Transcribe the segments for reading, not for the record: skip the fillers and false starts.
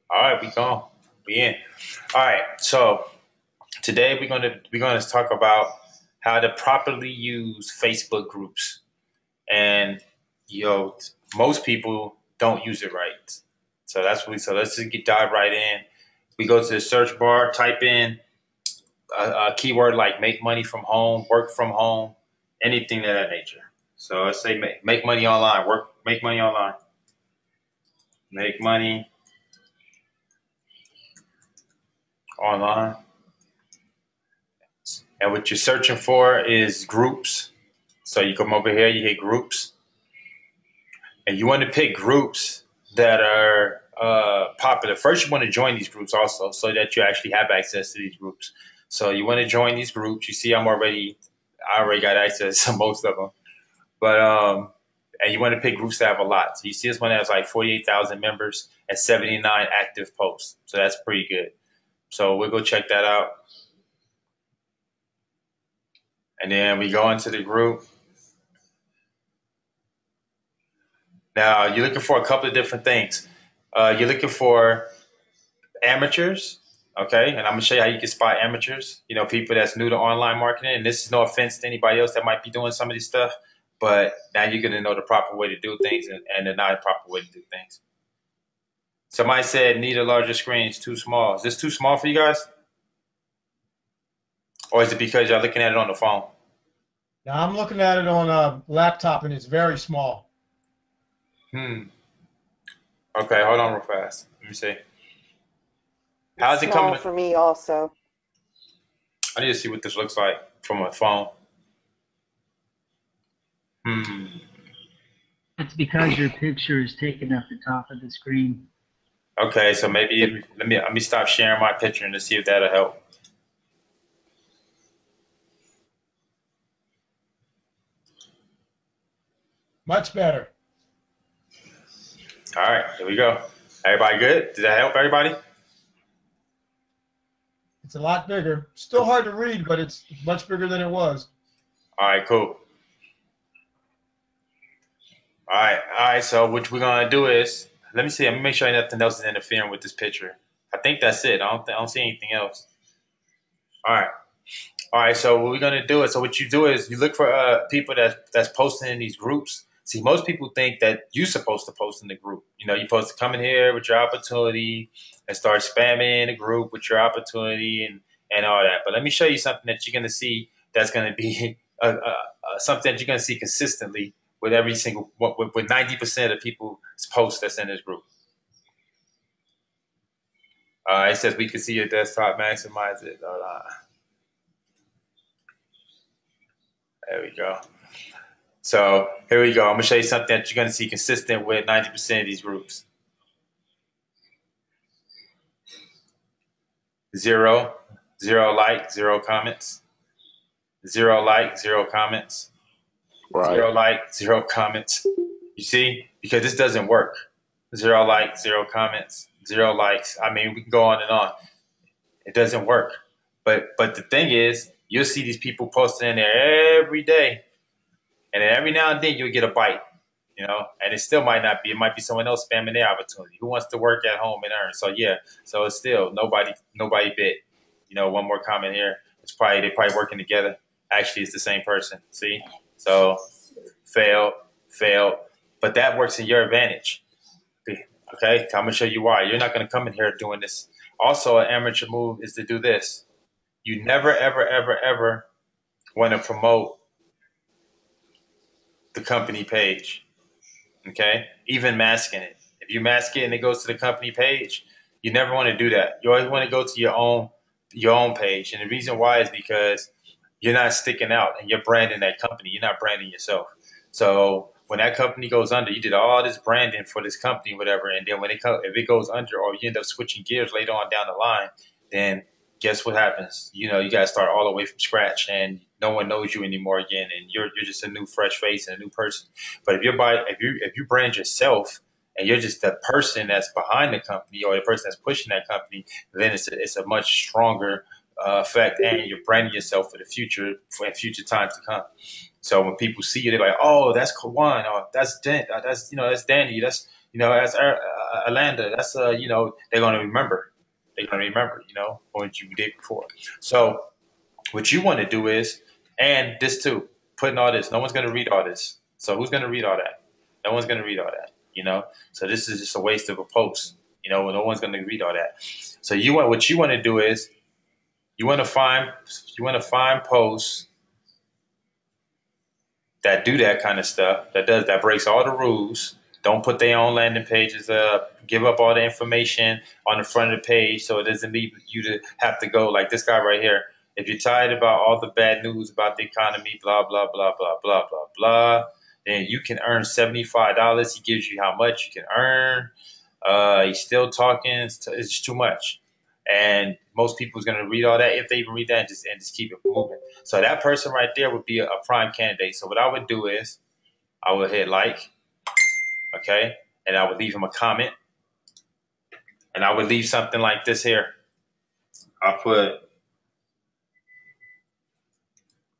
All right, we gone. We in. All right. So today we're gonna talk about how to properly use Facebook groups, and you know most people don't use it right. So that's what we. So let's just dive right in. We go to the search bar, type in a keyword like "make money from home," "work from home," anything of that nature. So let's say make money online, make money online, make money online. And what you're searching for is groups. So you come over here, you hit groups, and you want to pick groups that are popular. First, you want to join these groups also, so that you actually have access to these groups. So you want to join these groups. You see, I already got access to most of them, but and you want to pick groups that have a lot. So you see, this one has like 48,000 members and 79 active posts. So that's pretty good. So we'll go check that out, and then we go into the group. Now you're looking for a couple of different things. You're looking for amateurs, okay? And I'm gonna show you how you can spot amateurs. You know, people that's new to online marketing. And this is no offense to anybody else that might be doing some of this stuff, but now you're gonna know the proper way to do things and the not proper way to do things. Somebody said need a larger screen. It's too small. Is this too small for you guys, or is it because y'all looking at it on the phone? Now I'm looking at it on a laptop and it's very small. Hmm. Okay, hold on real fast. Let me see. It's How's it coming? small for me also. I need to see what this looks like from a phone. Hmm. It's because your picture is taking up the top of the screen. Okay, so maybe let me stop sharing my picture and to see if that'll help. Much better. All right, here we go. Everybody good? Did that help everybody? It's a lot bigger. Still hard to read, but it's much bigger than it was. All right, cool. All right. So what we're gonna do is let me see. Let me make sure nothing else is interfering with this picture. I think that's it. I don't see anything else. All right. All right, so what we're gonna do is, so what you do is you look for people that's posting in these groups. See, most people think that you're supposed to post in the group. You know, you're supposed to come in here with your opportunity and start spamming the group with your opportunity and all that. But let me show you something that you're gonna see that's gonna be something that you're gonna see consistently with every single with 90% of people's posts that's in this group. It says we can see your desktop, maximize it. There we go. So here we go. I'm gonna show you something that you're gonna see consistent with 90% of these groups. Zero, zero like, zero comments. Zero like, zero comments. Right. Zero like, zero comments. You see? Because this doesn't work. Zero like, zero comments, zero likes. I mean, we can go on and on. It doesn't work. But the thing is, you'll see these people posting in there every day. And then every now and then you'll get a bite, you know, and it still might not be. It might be someone else spamming their opportunity. Who wants to work at home and earn? So yeah, so it's still nobody bit. You know, one more comment here. They're probably working together. Actually, it's the same person. See, so failed, failed, but that works in your advantage. Okay, I'm gonna show you why. You're not gonna come in here doing this. Also, an amateur move is to do this. You never, ever, ever, ever want to promote the company page. Okay, even masking it. If you mask it and it goes to the company page, you never want to do that. You always want to go to your own page, and the reason why is because you're not sticking out and you're branding that company. You're not branding yourself. So when that company goes under, you did all this branding for this company, whatever, and then if it goes under, or you end up switching gears later on down the line, then guess what happens? You know, you got to start all the way from scratch, and no one knows you anymore again, and you're just a new fresh face and a new person. But if you brand yourself and you're just the person that's behind the company or the person that's pushing that company, then it's a much stronger effect, and you're branding yourself for the future for future times to come. So when people see you, they're like, "Oh, that's Kawan, or that's that's that's Danny, that's that's Alanda, that's they're gonna remember, what you did before." So what you want to do is, and this too, putting all this. No one's gonna read all this. So who's gonna read all that? No one's gonna read all that. So this is just a waste of a post. No one's gonna read all that. So what you want to do is you want to find posts that do that kind of stuff, that breaks all the rules. Don't put their own landing pages up. Give up all the information on the front of the page so it doesn't leave you to have to go like this guy right here. If you're tired about all the bad news about the economy, blah blah blah blah blah blah blah, then you can earn $75. He gives you how much you can earn. He's still talking. It's just too much. And most people's going to read all that if they even read that and just keep it moving. So that person right there would be a prime candidate. So what I would do is I would hit like, okay, and I would leave him a comment, and I would leave something like this here. I put,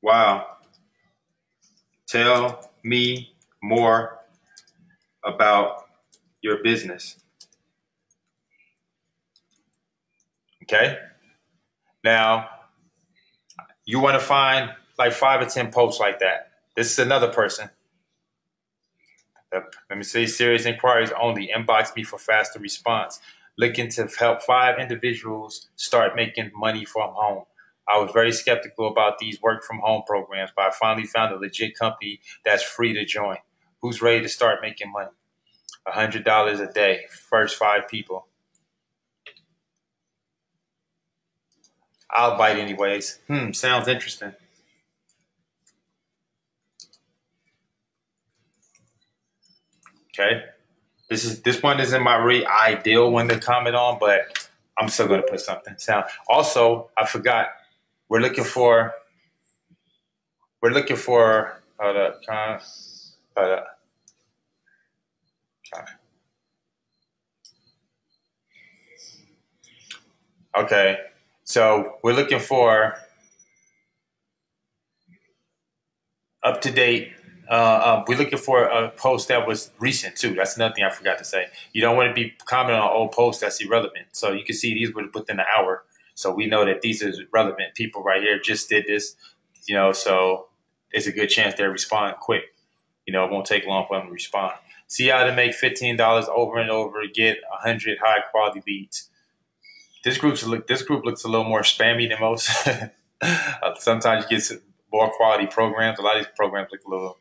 "Wow, tell me more about your business." Okay. Now you want to find like 5 or 10 posts like that. This is another person. Let me say serious inquiries only. Inbox me for faster response. Looking to help 5 individuals start making money from home. I was very skeptical about these work from home programs, but I finally found a legit company that's free to join. Who's ready to start making money? $100 a day. First 5 people. I'll bite anyways. Sounds interesting. Okay. This one isn't my really ideal one to comment on, but I'm still gonna put something. Also, I forgot. We're looking for hold up, hold up. Okay. So we're looking for up to date. We're looking for a post that was recent too. That's another thing I forgot to say. You don't want to be commenting on old posts that's irrelevant. So you can see these were within an hour. So we know that these are relevant people right here. Just did this, so there's a good chance they'll respond quick. It won't take long for them to respond. See how to make $15 over and over, get 100 high quality leads. This group looks a little more spammy than most. Sometimes you get more quality programs. A lot of these programs look a little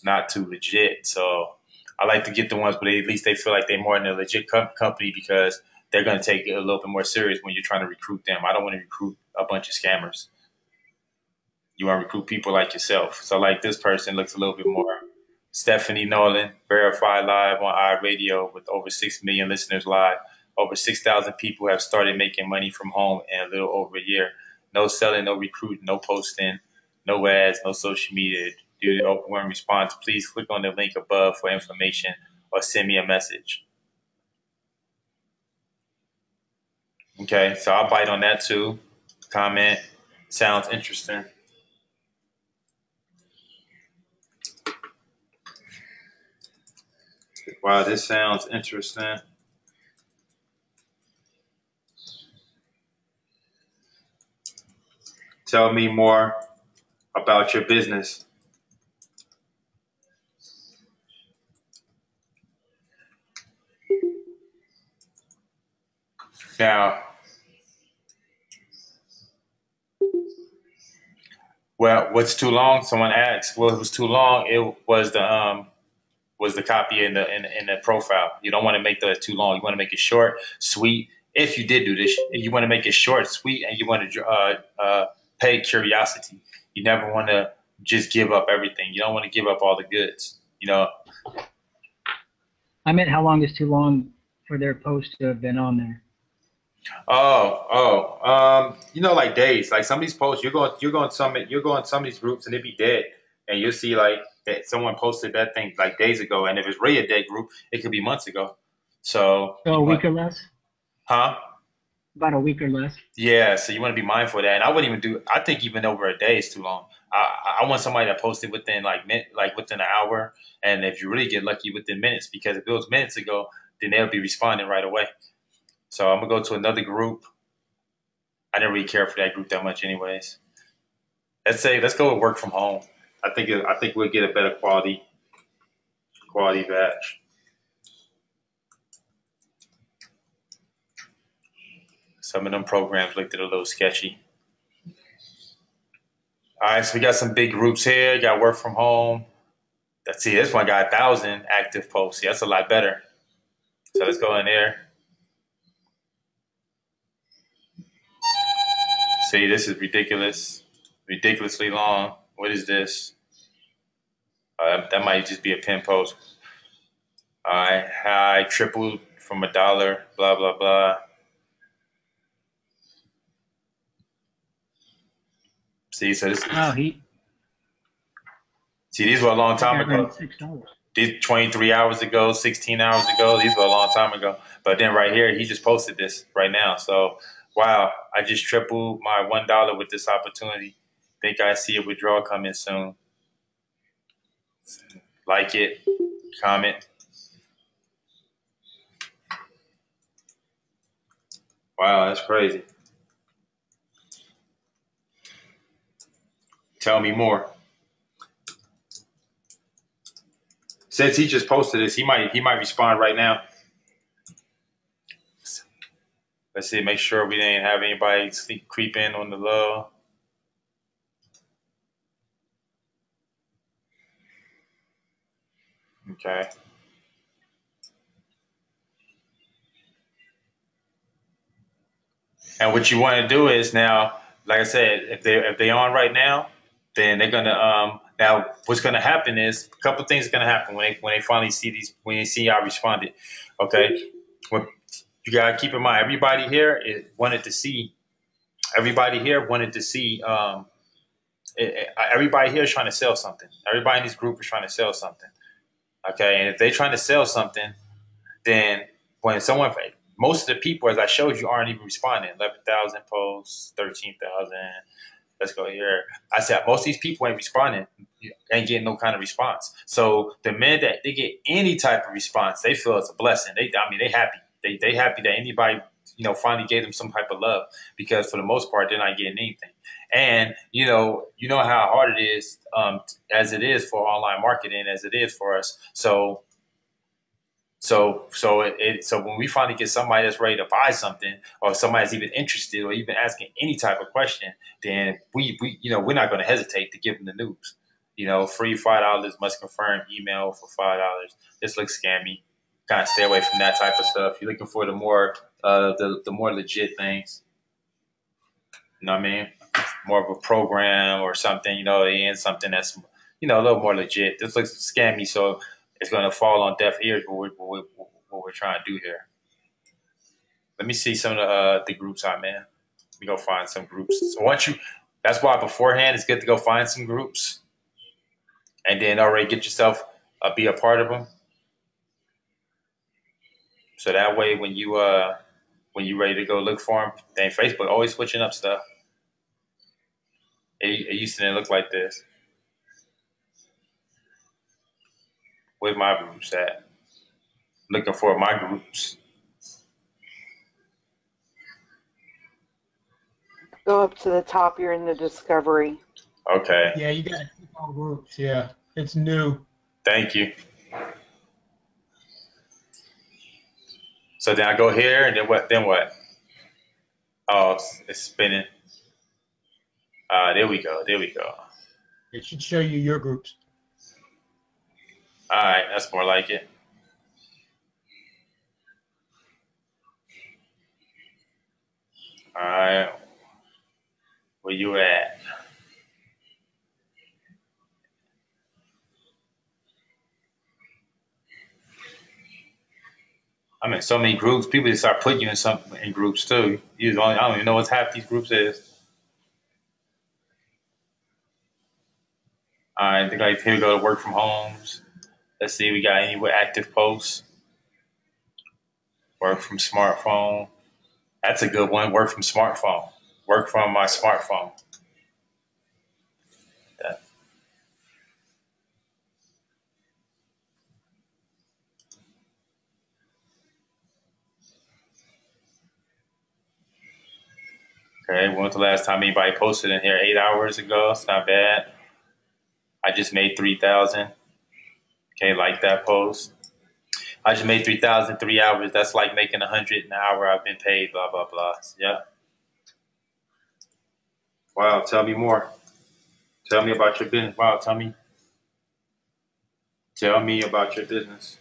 not too legit. So I like to get the ones, but at least they feel like they're more in a legit company because they're going to take it a little bit more serious when you're trying to recruit them. I don't want to recruit a bunch of scammers. You want to recruit people like yourself. So like this person looks a little bit more. Stephanie Nolan, verified live on iRadio with over 6 million listeners live. Over 6,000 people have started making money from home in a little over a year. No selling, no recruiting, no posting, no ads, no social media. Due to overwhelming response, please click on the link above for information or send me a message. Okay, so I'll bite on that too. Comment. Sounds interesting. Wow, this sounds interesting. Tell me more about your business. Now, well, what's too long? Someone asked. Well, it was too long. It was the copy in the profile. You don't want to make that too long. You want to make it short, sweet. If you did do this, you want to make it short, sweet, and you want to pay curiosity. You never want to just give up everything. You don't want to give up all the goods. I meant how long is too long for their post to have been on there? Like days. Like some of these posts, you're going some of these groups and it be dead, and you'll see like that someone posted that thing like days ago, and if it's really a dead group, it could be months ago. So, So a week or less? huh? About a week or less. Yeah. So you want to be mindful of that, and I wouldn't even do. I think even over a day is too long. I want somebody that posted within like within an hour, and if you really get lucky, within minutes. Because if it was minutes ago, then they'll be responding right away. So I'm gonna go to another group. I didn't really care for that group that much, anyways. Let's go with work from home. I think we'll get a better quality batch. Some of them programs looked a little sketchy. All right, so we got some big groups here. Got work from home. Let's see, this one got 1,000 active posts. Yeah, that's a lot better. So let's go in there. See, this is ridiculous. Ridiculously long. What is this? That might just be a pin post. All right, hi, tripled from $1, blah, blah, blah. See, so this Oh, is, see, these were a long time ago. $6. These 23 hours ago, 16 hours ago, these were a long time ago. But then right here, he just posted this right now. So, wow, I just tripled my $1 with this opportunity. Think I see a withdrawal coming soon. Like it, comment. Wow, that's crazy. Tell me more. Since he just posted this, he might respond right now. Let's see, make sure we didn't have anybody creep in on the low. Okay. And what you want to do is now, like I said, if they on right now, then they're gonna now what's gonna happen is a couple things are gonna happen when they finally see these when they see I responded. Okay. What you gotta keep in mind, everybody here wanted to see everybody here is trying to sell something. Everybody in this group is trying to sell something. Okay, and if they're trying to sell something, then when someone, most of the people, as I showed you, aren't even responding. 11,000 posts, 13,000. Let's go here. I said most of these people ain't responding, ain't getting no kind of response. So the minute that they get any type of response, they feel it's a blessing. They happy. They happy that anybody finally gave them some type of love, because for the most part they're not getting anything. And you know how hard it is, as it is for online marketing, as it is for us. So when we finally get somebody that's ready to buy something, or somebody's even interested, or even asking any type of question, then we're not going to hesitate to give them the news. Free $5, must confirm email for $5. This looks scammy. Kind of stay away from that type of stuff. You're looking for the more legit things. You know what I mean? More of a program or something. And something that's a little more legit. This looks scammy, so it's going to fall on deaf ears. What we're trying to do here. Let me see some of the groups I'm in. We go find some groups. So that's why beforehand it's good to go find some groups, and then already get yourself be a part of them. So that way, when you ready to go look for them, then Facebook always switching up stuff. It used to look like this. Where's my groups at? Looking for my groups. Go up to the top. You're in the discovery. Okay. Yeah, you got to click on groups. Yeah, it's new. Thank you. So then I go here, and then what? Then what? Oh, it's spinning. There we go. There we go. It should show you your groups. All right, that's more like it. All right, where you at? I'm in so many groups. People just start putting you in groups too. I don't even know what half these groups is. All right, here we go to work from homes. Let's see, we got any active posts. Work from smartphone. That's a good one. Work from smartphone. Work from my smartphone. Okay, when was the last time anybody posted in here? 8 hours ago. It's not bad. I just made 3,000. Okay, like that post. I just made 3,000 3 hours. That's like making 100 an hour. I've been paid. Blah blah blah. Yeah. Wow. Tell me more. Tell me about your business. Wow. Tell me. Tell me about your business.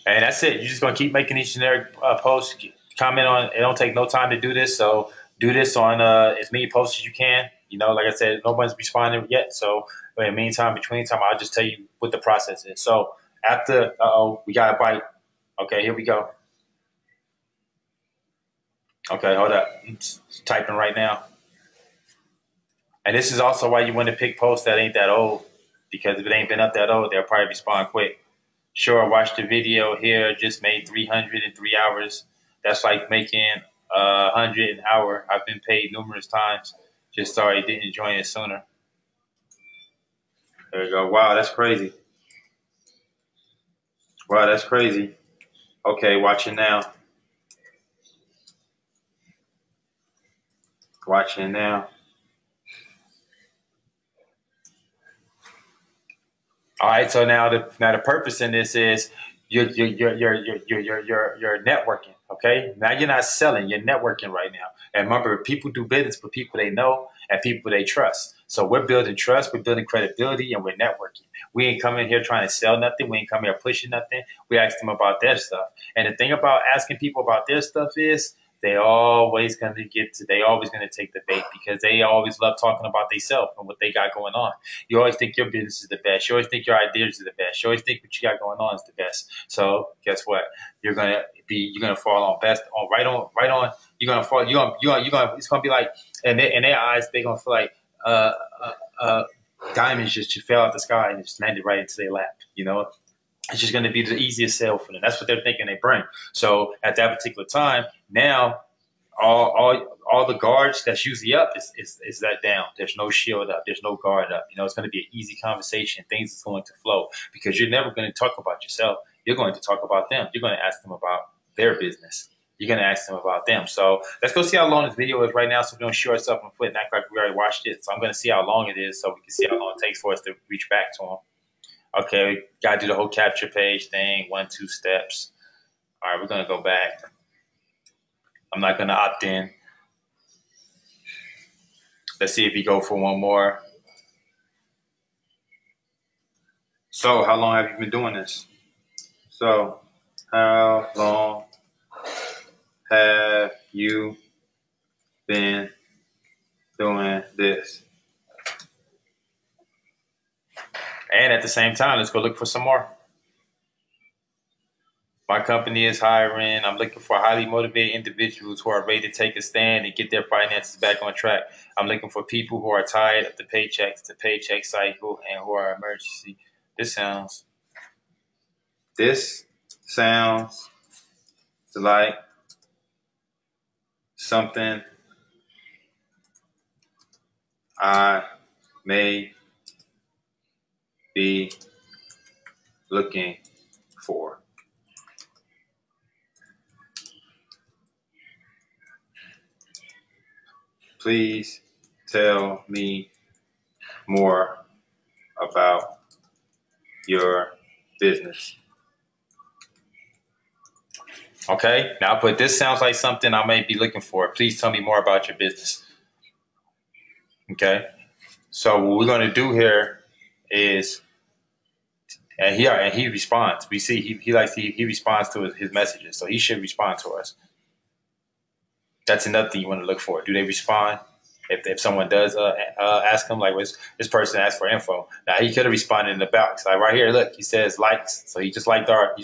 And that's it. You're just gonna keep making these generic posts. Comment on. It don't take no time to do this. So do this on as many posts as you can. You know, like I said, nobody's responded yet. So but in the meantime, between time, I'll just tell you what the process is. So after, we got a bite. Okay, here we go. Okay, hold up. It's typing right now. And this is also why you want to pick posts that ain't that old, because if it ain't been up that old, they'll probably respond quick. Sure, watch the video here. Just made 300 in 3 hours. That's like making 100 an hour. I've been paid numerous times. Just sorry didn't join it sooner. There we go. Wow, that's crazy. Wow, that's crazy. Okay, watching now. Watching now. All right, so now the purpose in this is you're networking. Okay, now you're not selling, you're networking right now. And remember, people do business with people they know and people they trust. So we're building trust, we're building credibility, and we're networking. We ain't coming here trying to sell nothing. We ain't coming here pushing nothing. We ask them about their stuff. And the thing about asking people about their stuff is they always going to they always going to take the bait because they always love talking about themselves and what they got going on. You always think your business is the best. You always think your ideas are the best. You always think what you got going on is the best. So guess what? You're gonna fall on best on right on. You're gonna fall. You're gonna. It's gonna be like in their eyes, they're gonna feel like uh, uh, uh, diamonds just fell out the sky and just landed right into their lap. You know, it's just going to be the easiest sale for them. That's what they're thinking they bring. So at that particular time, now all the guards that's usually up is that down. There's no shield up. There's no guard up. You know, it's going to be an easy conversation. Things is going to flow because you're never going to talk about yourself. You're going to talk about them. You're going to ask them about their business. You're going to ask them about them. So let's go see how long this video is right now so we don't shoot ourselves in the foot and act like we already watched it. So I'm going to see how long it is so we can see how long it takes for us to reach back to them. Okay, we got to do the whole capture page thing, 1, 2 steps. All right, we're going to go back. I'm not going to opt in. Let's see if we go for one more. So, how long have you been doing this? So, how long have you been doing this? And at the same time, let's go look for some more. My company is hiring. I'm looking for highly motivated individuals who are ready to take a stand and get their finances back on track. I'm looking for people who are tired of the paycheck cycle, and who are emergency. This sounds like something I may be looking for. Please tell me more about your business. Okay, now but this sounds like something I may be looking for. Please tell me more about your business. Okay, so what we're going to do here is, and he responds. We see he responds to his messages, so he should respond to us. That's another thing you want to look for. Do they respond? If someone does ask him, like, this person asked for info. Now he could have responded in the box, like right here. Look, he says likes, so he just liked our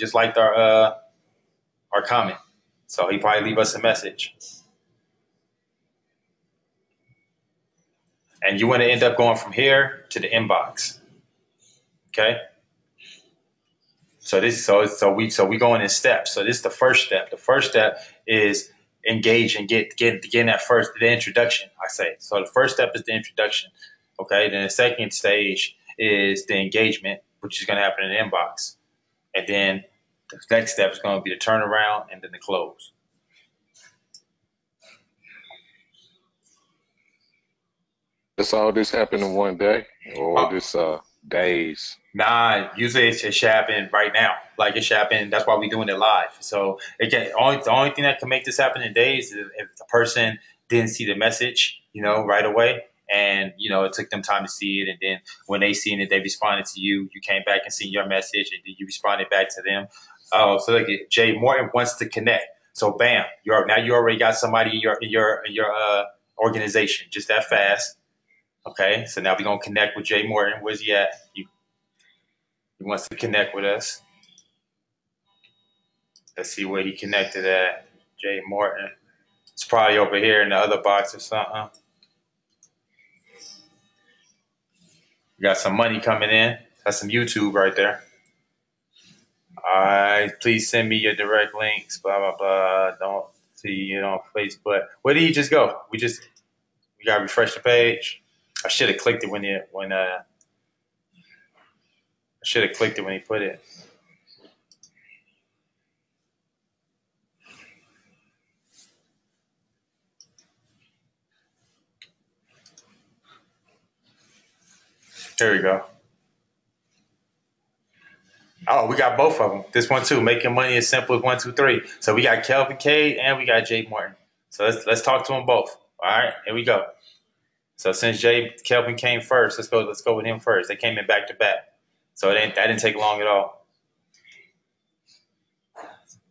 comment. So he probably leave us a message. And you want to end up going from here to the inbox. Okay. So we going in steps. So this is the first step. The first step is engage and get that the introduction, I say. So the first step is the introduction. Okay. Then the second stage is the engagement, which is going to happen in the inbox. And then The next step is going to be the turnaround and then the close. Does all this happen in one day, or this days? Nah, usually it should happen right now. Like it should happen. That's why we're doing it live. So it can the only thing that can make this happen in days is if the person didn't see the message, right away, and it took them time to see it, and then when they seen it, they responded to you. You came back and seen your message, and then you responded back to them. Oh, so look at Jay Morton wants to connect. So bam, you already got somebody in your organization just that fast. Okay, so now we're gonna connect with Jay Morton. Where's he at? He wants to connect with us. Let's see where he connected at. Jay Morton. It's probably over here in the other box or something. We got some money coming in. That's some YouTube right there. All right, please send me your direct links. Blah blah blah. Don't see it on Facebook. Where did he just go? We gotta refresh the page. I should have clicked it when he put it. Here we go. Oh, we got both of them. This one too. Making money as simple as 1, 2, 3. So we got Kelvin Cade and we got Jay Morton. So let's talk to them both. All right, here we go. So since Kelvin came first, let's go with him first. They came in back to back. So that didn't take long at all.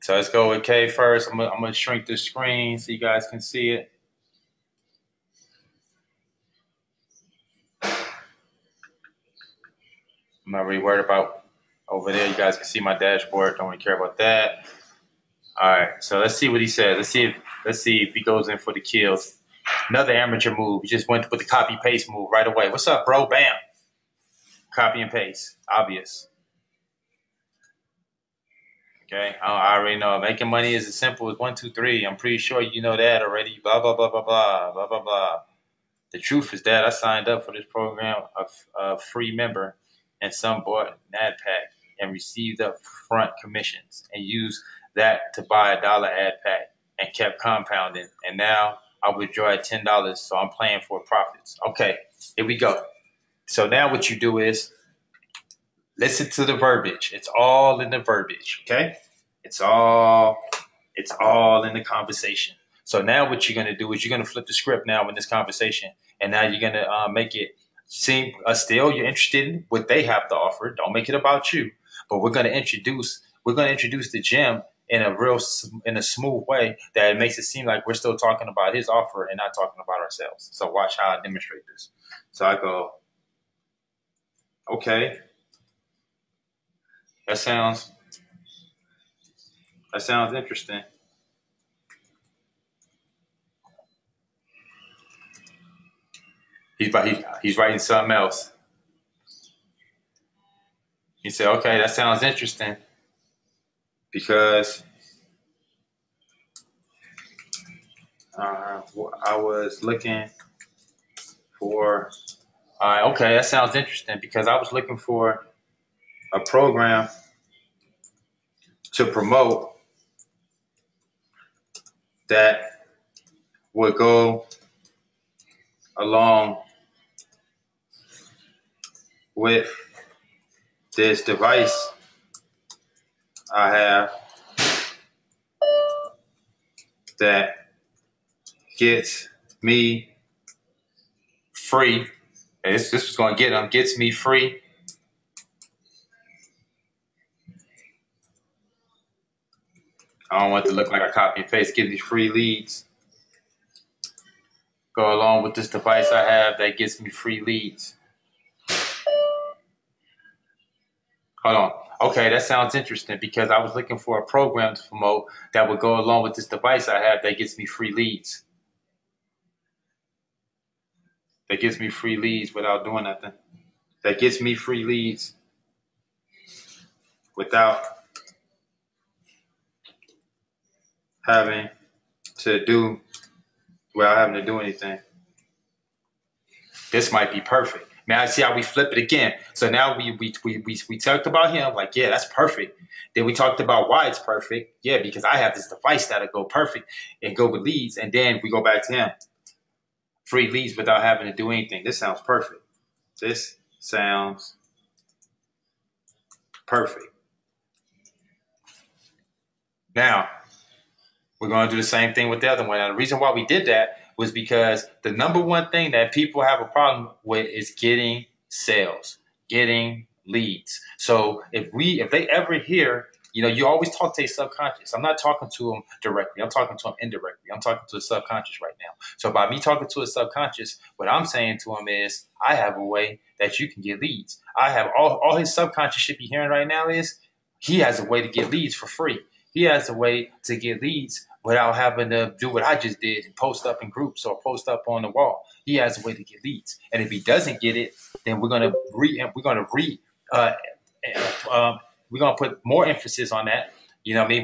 So let's go with K first. I'm gonna shrink the screen so you guys can see it. I'm not really worried about over there. You guys can see my dashboard. Don't really care about that. All right. So let's see what he says. Let's see if he goes in for the kills. Another amateur move. He just went with the copy paste move right away. What's up, bro? Bam. Copy and paste. Obvious. Okay. I already know. Making money is as simple as 1, 2, 3. I'm pretty sure you know that already. Blah blah blah blah blah blah blah blah. The truth is that I signed up for this program, a free member, and some bought NADPAC and received upfront commissions and used that to buy a dollar ad pack and kept compounding. And now I withdraw at $10, so I'm playing for profits. Okay, here we go. So now what you do is listen to the verbiage. It's all in the verbiage, okay? It's all in the conversation. So now what you're going to do is you're going to flip the script now in this conversation, and now you're going to make it seem still you're interested in what they have to offer. Don't make it about you, but we're going to introduce the gym in a smooth way that it makes it seem like we're still talking about his offer and not talking about ourselves. So watch how I demonstrate this. So I go, okay, that sounds interesting. He's writing something else. He said, okay, that sounds interesting because I was looking for, okay, that sounds interesting because I was looking for a program to promote that would go along with this device I have that gets me free. And this was going to gets me free. I don't want it to look like I copy and paste. Get me free leads. Go along with this device I have that gets me free leads. Hold on. Okay, that sounds interesting because I was looking for a program to promote that would go along with this device I have that gets me free leads. That gets me free leads without doing nothing. That gets me free leads without having to do anything. This might be perfect. Now see how we flip it again. So now we talked about him, like, yeah, that's perfect. Then we talked about why it's perfect. Yeah, because I have this device that'll go perfect and go with leads. And then we go back to him. Free leads without having to do anything. This sounds perfect. This sounds perfect. Now, we're going to do the same thing with the other one. And the reason why we did that was because the number one thing that people have a problem with is getting sales, getting leads. So if they ever hear, you always talk to a subconscious. I'm not talking to them directly. I'm talking to them indirectly. I'm talking to a subconscious right now. So by me talking to a subconscious, what I'm saying to him is, I have a way that you can get leads. I have all his subconscious should be hearing right now is he has a way to get leads for free. He has a way to get leads without having to do what I just did and post up in groups or post up on the wall. He has a way to get leads, and if he doesn't get it, then we're gonna put more emphasis on that.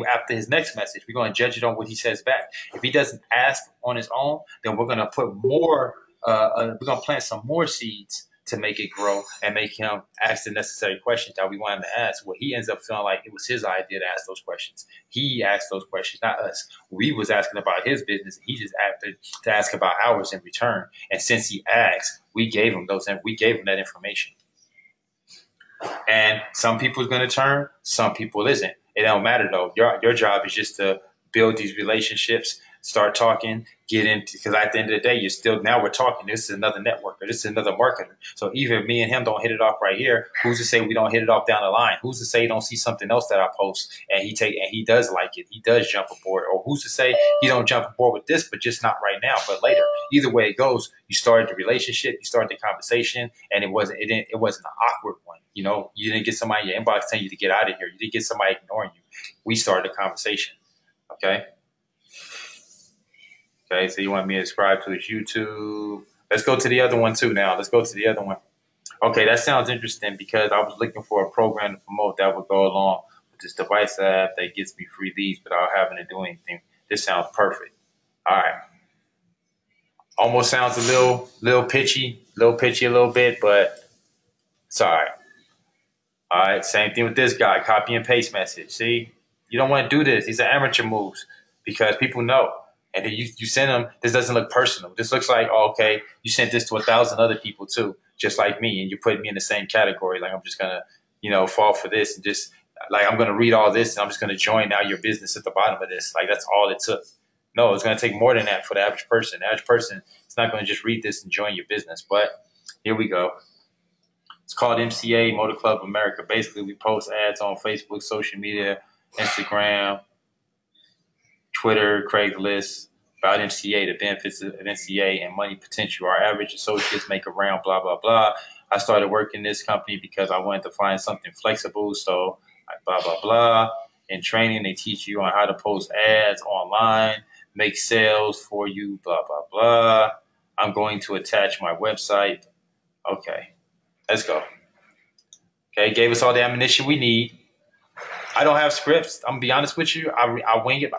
After his next message, we're gonna judge it on what he says back. If he doesn't ask on his own, then we're gonna put more. We're gonna plant some more seeds to make it grow and make him ask the necessary questions that we want him to ask. Well, he ends up feeling like it was his idea to ask those questions. He asked those questions, not us. We was asking about his business. He just acted to ask about ours in return. And since he asked, we gave him that information. And some people's going to turn, some people isn't. It don't matter though. Your job is just to build these relationships, start talking, get into, because at the end of the day, now we're talking. This is another networker. This is another marketer. So even me and him don't hit it off right here, who's to say we don't hit it off down the line? Who's to say he don't see something else that I post and he does like it? He does jump aboard. Or who's to say he don't jump aboard with this, but just not right now, but later? Either way it goes, you started the relationship, you started the conversation, and it wasn't an awkward one. You didn't get somebody in your inbox telling you to get out of here. You didn't get somebody ignoring you. We started a conversation. Okay. Okay, so you want me to subscribe to his YouTube. Let's go to the other one too now. Let's go to the other one. Okay, that sounds interesting because I was looking for a program to promote that would go along with this device app that gets me free leads without having to do anything. This sounds perfect. All right. Almost sounds a little pitchy a little bit, but it's all right. All right, same thing with this guy, copy and paste message. See, you don't want to do this. These are amateur moves because people know. And then you send them, this doesn't look personal. This looks like, oh, okay, you sent this to 1,000 other people too, just like me, and you put me in the same category. Like I'm just going to, fall for this and just, like I'm going to read all this and I'm just going to join now your business at the bottom of this. Like that's all it took. No, it's going to take more than that for the average person. The average person is not going to just read this and join your business. But here we go. It's called MCA, Motor Club of America. Basically, we post ads on Facebook, social media, Instagram, Twitter, Craigslist, about MCA, the benefits of MCA and money potential. Our average associates make around blah, blah, blah. I started working in this company because I wanted to find something flexible. So blah, blah, blah. In training, they teach you on how to post ads online, make sales for you, blah, blah, blah. I'm going to attach my website. Okay. Let's go. Okay, gave us all the ammunition we need. I don't have scripts. I'm gonna be honest with you. I wing it.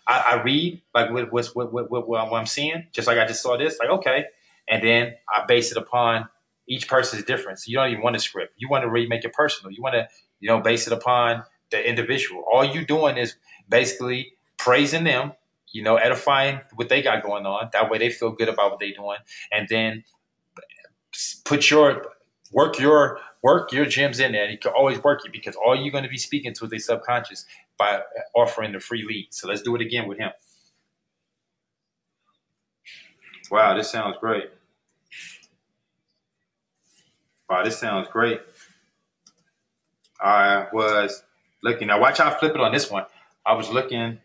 I read like what I'm seeing, just like I just saw this. Like okay, and then I base it upon each person's difference. You don't even want a script. You want to really make it personal. You want to base it upon the individual. All you doing is basically praising them. Edifying what they got going on. That way they feel good about what they're doing, and then work your gems in there, and you can always work it because all you're going to be speaking to is a subconscious by offering the free lead. So let's do it again with him. Wow, this sounds great. I was looking. Now watch how I flip it on this one. I was looking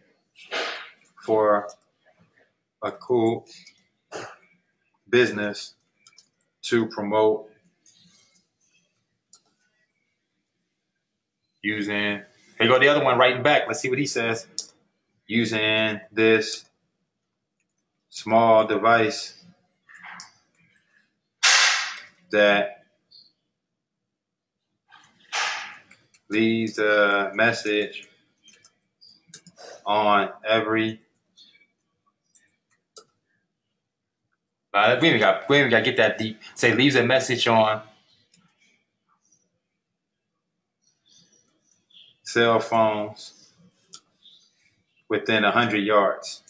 for a cool business to promote using, here go the other one writing back. Let's see what he says. Using this small device that leaves a message on every. We ain't got to get that deep. Say leaves a message on cell phones within 100 yards.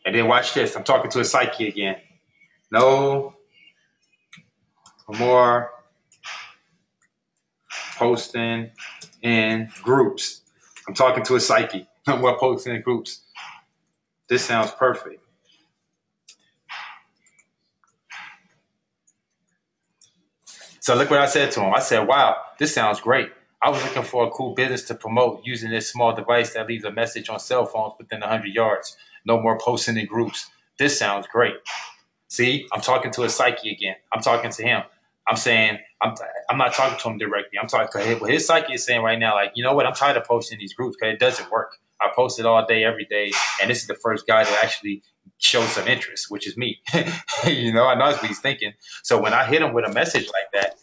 And then watch this. I'm talking to a psyche again. No more posting in groups. I'm talking to a psyche. No more posting in groups. This sounds perfect. So look what I said to him. I said, wow, this sounds great. I was looking for a cool business to promote using this small device that leaves a message on cell phones within 100 yards. No more posting in groups. This sounds great. See, I'm talking to a psyche again. I'm talking to him. I'm saying, I'm not talking to him directly. I'm talking to what his psyche is saying right now, like, you know what? I'm tired of posting these groups because it doesn't work. I post it all day, every day. And this is the first guy to actually show some interest, which is me. You know, I know that's what he's thinking. So when I hit him with a message like that,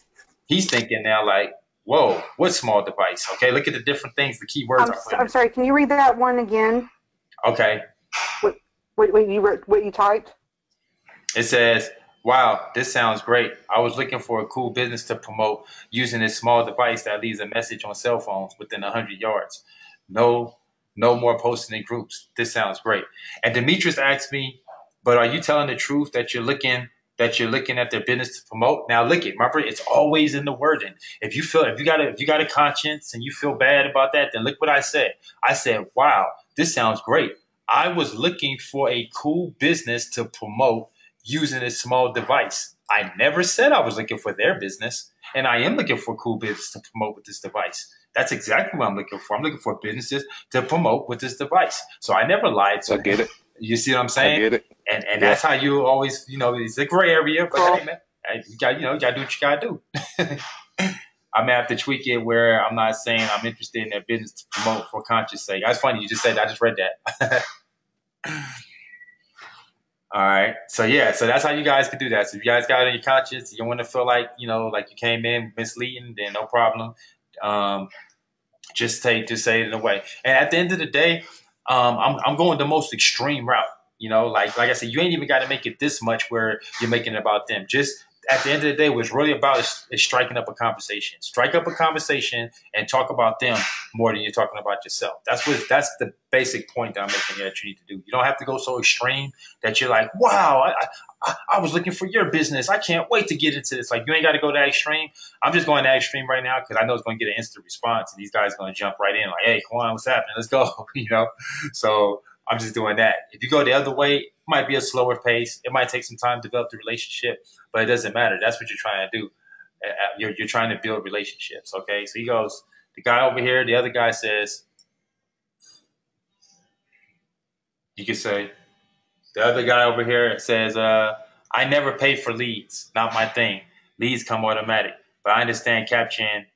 he's thinking now like, whoa, what small device? Okay, look at the different things, the keywords. I'm sorry, can you read that one again? Okay. What you typed? It says, wow, this sounds great. I was looking for a cool business to promote using this small device that leaves a message on cell phones within 100 yards. No, no more posting in groups. This sounds great. And Demetrius asked me, but are you telling the truth that you're looking at their business to promote? Now look it, remember, it's always in the wording. If you got a conscience and you feel bad about that, then look what I said. I said, wow, this sounds great. I was looking for a cool business to promote using a small device. I never said I was looking for their business, and I am looking for cool business to promote with this device. That's exactly what I'm looking for. I'm looking for businesses to promote with this device. So I never lied to I get it. You see what I'm saying? I get it. And Yeah. that's how you always, it's a gray area, but hey man, you gotta do what you gotta do. I may have to tweak it where I'm not saying I'm interested in their business to promote for conscious sake. That's funny. You just said that. I just read that. All right. So yeah, so that's how you guys can do that. So if you guys got it in your conscience, you don't want to feel like, like you came in misleading, then no problem. Just say it in a way. And at the end of the day, I'm going the most extreme route. Like I said, you ain't even got to make it this much where you're making it about them. Just at the end of the day, what's really about is striking up a conversation. Strike up a conversation and talk about them more than you're talking about yourself. That's the basic point that I'm making that you need to do. You don't have to go so extreme that you're like, wow, I was looking for your business. I can't wait to get into this. Like, you ain't got to go that extreme. I'm just going that extreme right now because I know it's going to get an instant response, and these guys are going to jump right in like, hey, come on, what's happening? Let's go. So I'm just doing that. If you go the other way, it might be a slower pace. It might take some time to develop the relationship, but it doesn't matter. That's what you're trying to do. You're trying to build relationships, okay? So he goes, the guy over here, the other guy says, you could say, the other guy over here says, I never pay for leads. Not my thing. Leads come automatic. But I understand caption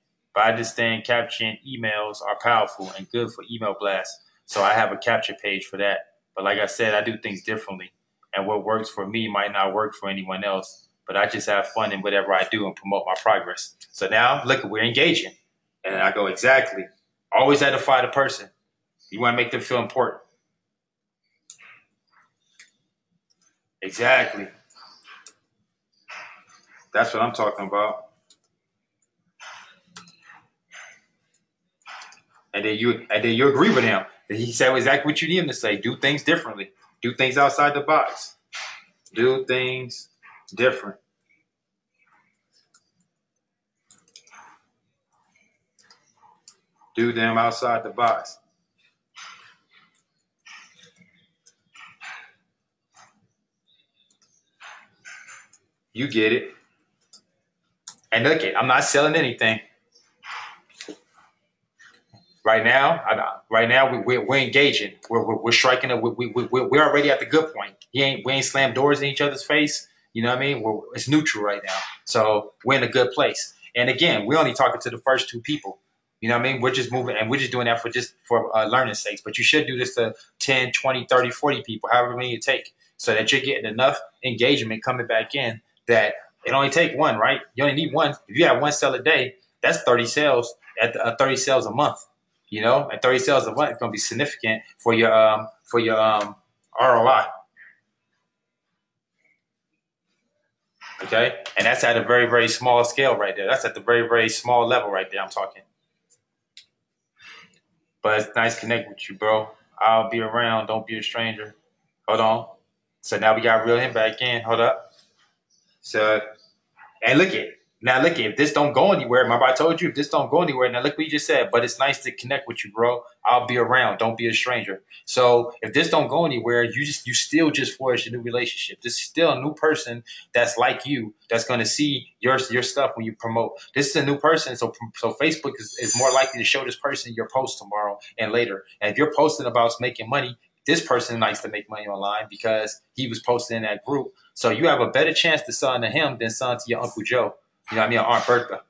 emails are powerful and good for email blasts. So I have a capture page for that. But like I said, I do things differently. And what works for me might not work for anyone else. But I just have fun in whatever I do and promote my progress. So now, look, we're engaging. And I go, exactly. Always edify the person. You want to make them feel important. Exactly. That's what I'm talking about. And then you agree with him. He said exactly what you need him to say. Do things differently. Do things outside the box. Do things different. Do them outside the box. You get it. And look it, I'm not selling anything. Right now, we're engaging. We're striking. We're already at the good point. We ain't slammed doors in each other's face. You know what I mean? It's neutral right now. So we're in a good place. And again, we're only talking to the first two people. You know what I mean? We're just moving, and we're just doing that for learning sakes. But you should do this to 10, 20, 30, 40 people, however many you take, so that you're getting enough engagement coming back in that it only take one, right? You only need one. If you have one sale a day, that's 30 sales at 30 sales a month. And 30 sales a month is going to be significant for your ROI. Okay, and that's at a very, very small scale right there. That's at the very, very small level right there. I'm talking. But it's nice connect with you, bro. I'll be around. Don't be a stranger. Hold on. So now we got to reel him back in. Hold up. So and look at now. Look at if this don't go anywhere. Remember I told you if this don't go anywhere. Now look what you just said. But it's nice to connect with you, bro. I'll be around. Don't be a stranger. So if this don't go anywhere, you still just forged a new relationship. This is still a new person that's like you. That's gonna see your stuff when you promote. This is a new person. So Facebook is more likely to show this person your post tomorrow and later. And if you're posting about making money, this person likes to make money online because he was posting in that group. So you have a better chance to sell to him than selling to your Uncle Joe, you know what I mean, or Aunt Bertha.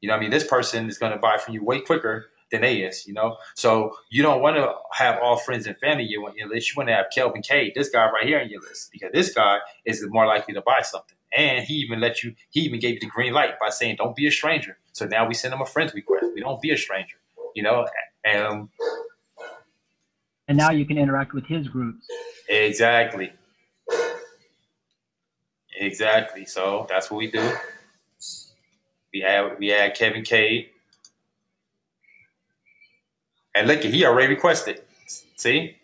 You know what I mean? This person is going to buy from you way quicker than they is, you know? So you don't want to have all friends and family on your list. You want to have Kelvin K, this guy right here on your list, because this guy is more likely to buy something. And he even gave you the green light by saying, don't be a stranger. So now we send him a friend's request. We don't be a stranger, you know? And now you can interact with his groups. exactly. Exactly. So that's what we do. We had Kevin Cade. And look, he already requested. See?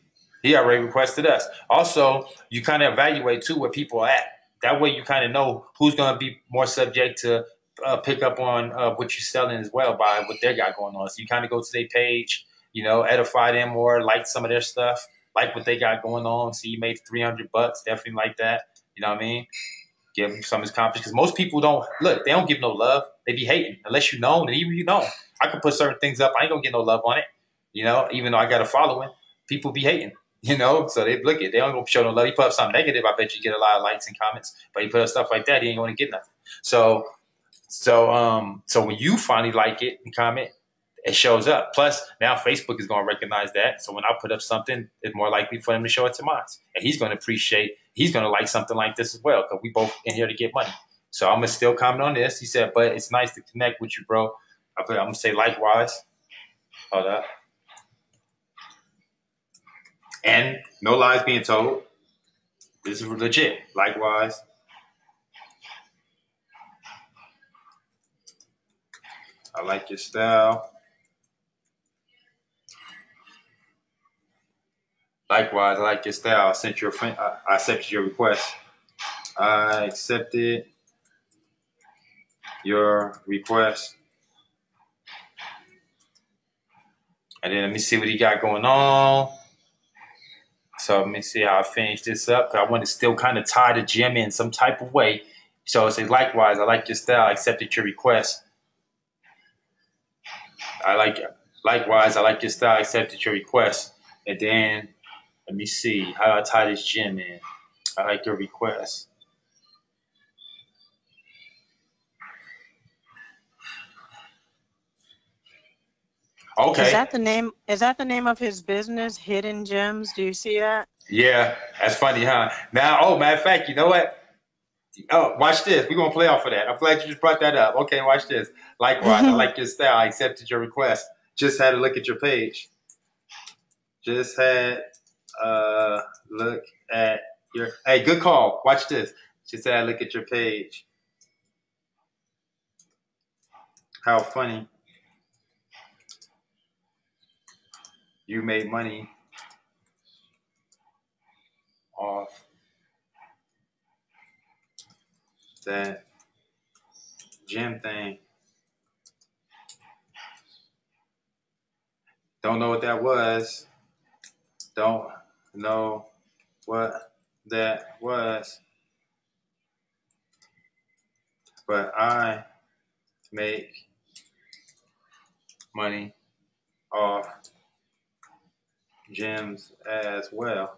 He already requested us. Also, you kind of evaluate too where people are at. That way you kind of know who's going to be more subject to pick up on what you're selling as well by what they got going on. So you kind of go to their page, you know, edify them more, like some of their stuff, like what they got going on. See, you made $300, definitely like that. You know what I mean? Give them some of his compliments because most people don't look. They don't give no love. They be hating unless you know. And even you know, I can put certain things up. I ain't gonna get no love on it. You know, even though I got a following, people be hating. You know, so they look at. They don't gonna show no love. You put up something negative, I bet you get a lot of likes and comments. But you put up stuff like that, he ain't gonna get nothing. So when you finally like it and comment, it shows up. Plus, now Facebook is going to recognize that. So when I put up something, it's more likely for him to show it to mine. And he's going to appreciate, he's going to like something like this as well because we both in here to get money. So I'm going to still comment on this. He said, but it's nice to connect with you, bro. I'm going to say likewise. Hold up. And no lies being told. This is legit. Likewise. I like your style. Likewise, I like your style. I sent your friend. I accepted your request. I accepted your request. And then let me see what he got going on. So let me see how I finish this up. Cause I want to still kind of tie the gym in some type of way. So it says, likewise, I like your style. I accepted your request. Likewise, I like your style. I accepted your request. And then let me see how I tie this gym in. I like your request. Okay. Is that the name of his business, Hidden Gems? Do you see that? Yeah, that's funny, huh? Now, oh, matter of fact, you know what? Oh, watch this. We're going to play off of that. I'm glad you just brought that up. Okay, watch this. Likewise, I like your style. I accepted your request. Just had a look at your page. Just had a look at your... Hey, good call. Watch this. Just had a look at your page. How funny. You made money off that gym thing. Don't know what that was. Don't know what that was. But I make money off gyms as well.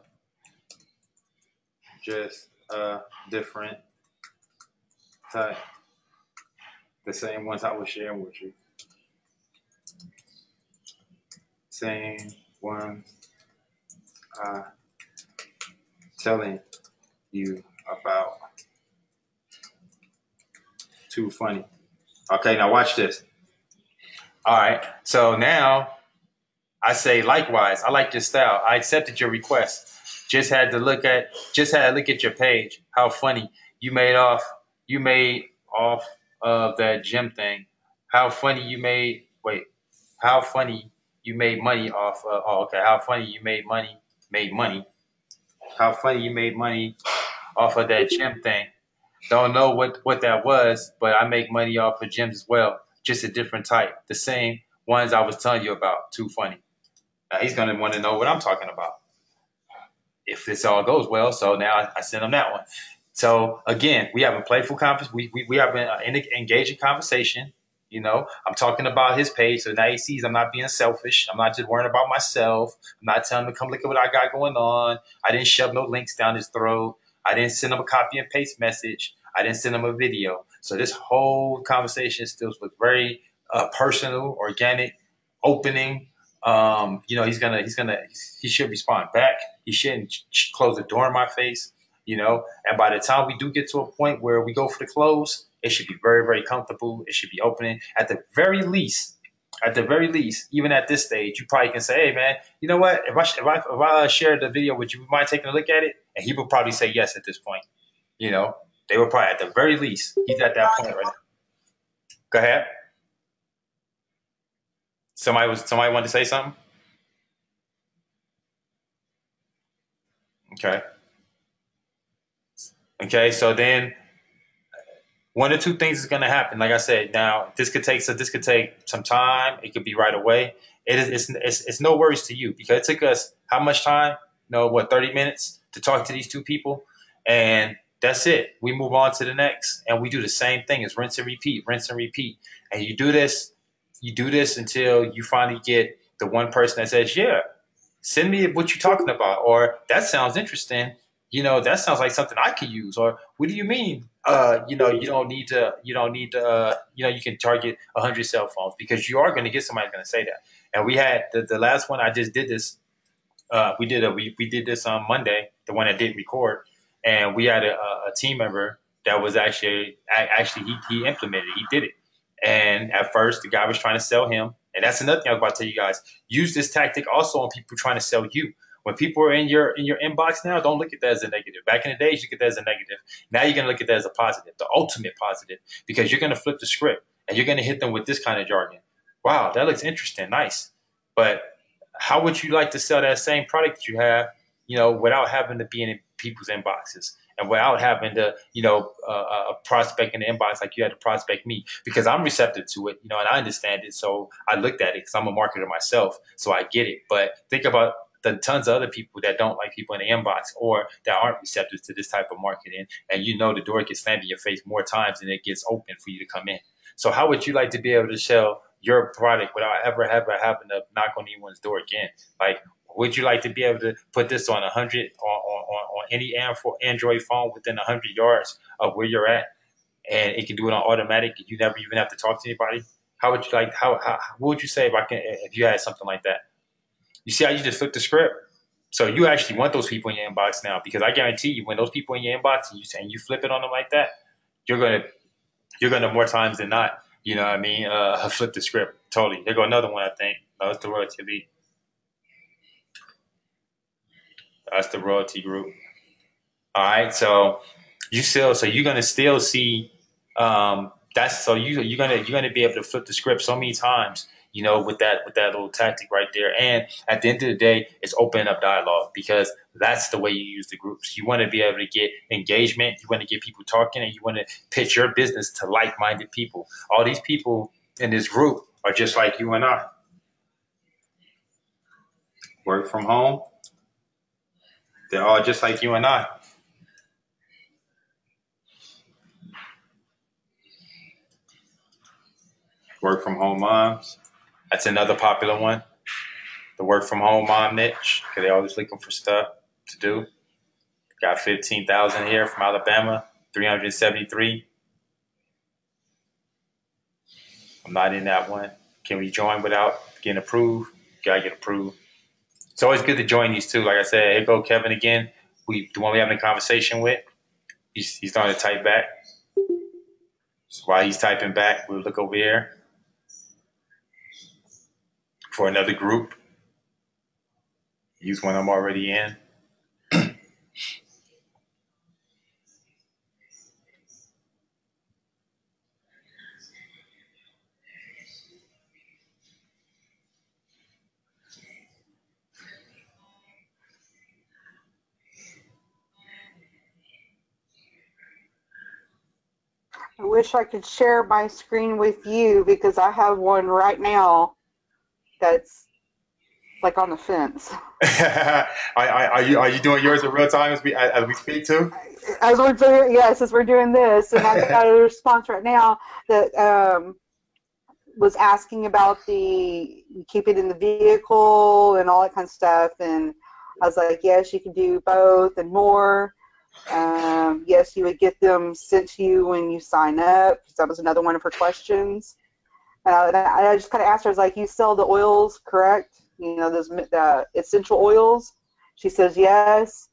Just a different type. The same ones I was sharing with you. Same ones I telling you about. Too funny. Okay, now watch this. All right, so now I say likewise. I like your style. I accepted your request. Just had a look at your page. How funny. You made off you made off of that gym thing. How funny you made. Wait, how funny you made money off. Oh, okay. How funny you made money. Made money. How funny you made money off of that gym thing. Don't know what that was, but I make money off of gyms as well. Just a different type. The same ones I was telling you about. Too funny. Now he's gonna want to know what I'm talking about if this all goes well. So now I send him that one. So again, we have a playful conversation. We have an engaging conversation. You know, I'm talking about his page, so now he sees I'm not being selfish. I'm not just worrying about myself. I'm not telling him to come look at what I got going on. I didn't shove no links down his throat. I didn't send him a copy and paste message. I didn't send him a video. So this whole conversation still was very personal, organic, opening. You know, he should respond back. He shouldn't close the door in my face. You know, and by the time we do get to a point where we go for the close, it should be very, very comfortable. It should be opening at the very least. At the very least, even at this stage, you probably can say, "Hey, man, you know what? If I shared the video with you, would you mind taking a look at it?" And he would probably say yes at this point. You know, they were probably at the very least. He's at that point right now. Go ahead. Somebody wanted to say something. Okay. Okay. So then one or two things is going to happen. Like I said, now this could take some time. It could be right away. It's no worries to you because it took us how much time? No, what 30 minutes to talk to these two people, and that's it. We move on to the next, and we do the same thing. It's rinse and repeat, and you do this. You do this until you finally get the one person that says, "Yeah, send me what you're talking about," or "That sounds interesting." You know, that sounds like something I could use. Or what do you mean? You know, you can target 100 cell phones because you are going to get somebody going to say that. And we had the last one I just did this. We did this on Monday, the one that didn't record, and we had a team member that was actually he implemented it. He did it. And at first, the guy was trying to sell him. And that's another thing I was about to tell you guys. Use this tactic also on people trying to sell you. When people are in your inbox now, don't look at that as a negative. Back in the days, you look at that as a negative. Now you're going to look at that as a positive, the ultimate positive, because you're going to flip the script and you're going to hit them with this kind of jargon. Wow, that looks interesting, nice. But how would you like to sell that same product that you have, you know, without having to be in people's inboxes and without having to, you know, prospect in the inbox like you had to prospect me? Because I'm receptive to it, you know, and I understand it. So I looked at it because I'm a marketer myself, so I get it. But think about the tons of other people that don't like people in the inbox or that aren't receptive to this type of marketing, and you know the door gets slammed in your face more times than it gets open for you to come in. So how would you like to be able to sell your product without ever having to knock on anyone's door again? Like, would you like to be able to put this on 100 on any Android phone within 100 yards of where you're at, and it can do it on automatic? You never even have to talk to anybody. How would you like? What would you say if you had something like that? You see how you just flip the script? So you actually want those people in your inbox now, because I guarantee you, when those people in your inbox and you flip it on them like that, you're gonna more times than not, you know what I mean, flip the script totally. There go another one, I think. No, it's the Royaltie. That's the Royaltie group. All right, so you're gonna still see that's so you're gonna be able to flip the script so many times, you know, with that little tactic right there. And at the end of the day, it's opening up dialogue, because that's the way you use the groups. You want to be able to get engagement, you want to get people talking, and you want to pitch your business to like-minded people. All these people in this group are just like you and I. Work from home. They're all just like you and I. Work from home moms. That's another popular one. The work from home mom niche, because they're always looking for stuff to do. Got 15,000 here from Alabama, 373. I'm not in that one. Can we join without getting approved? Gotta get approved. It's always good to join these two. Like I said, here go Kevin again. The one we having a conversation with. He's starting to type back. So while he's typing back, we'll look over here for another group. Use one I'm already in. wish I could share my screen with you because I have one right now that's like on the fence. Are you doing yours in real time as we speak too? As we're doing, yes, as we're doing this, and I got a response right now that was asking about the keep it in the vehicle and all that kind of stuff, and I was like, yes, you can do both and more. Yes, you would get them sent to you when you sign up. That was another one of her questions. I just kind of asked her, I was like, you sell the oils, correct? You know, those essential oils? She says, yes.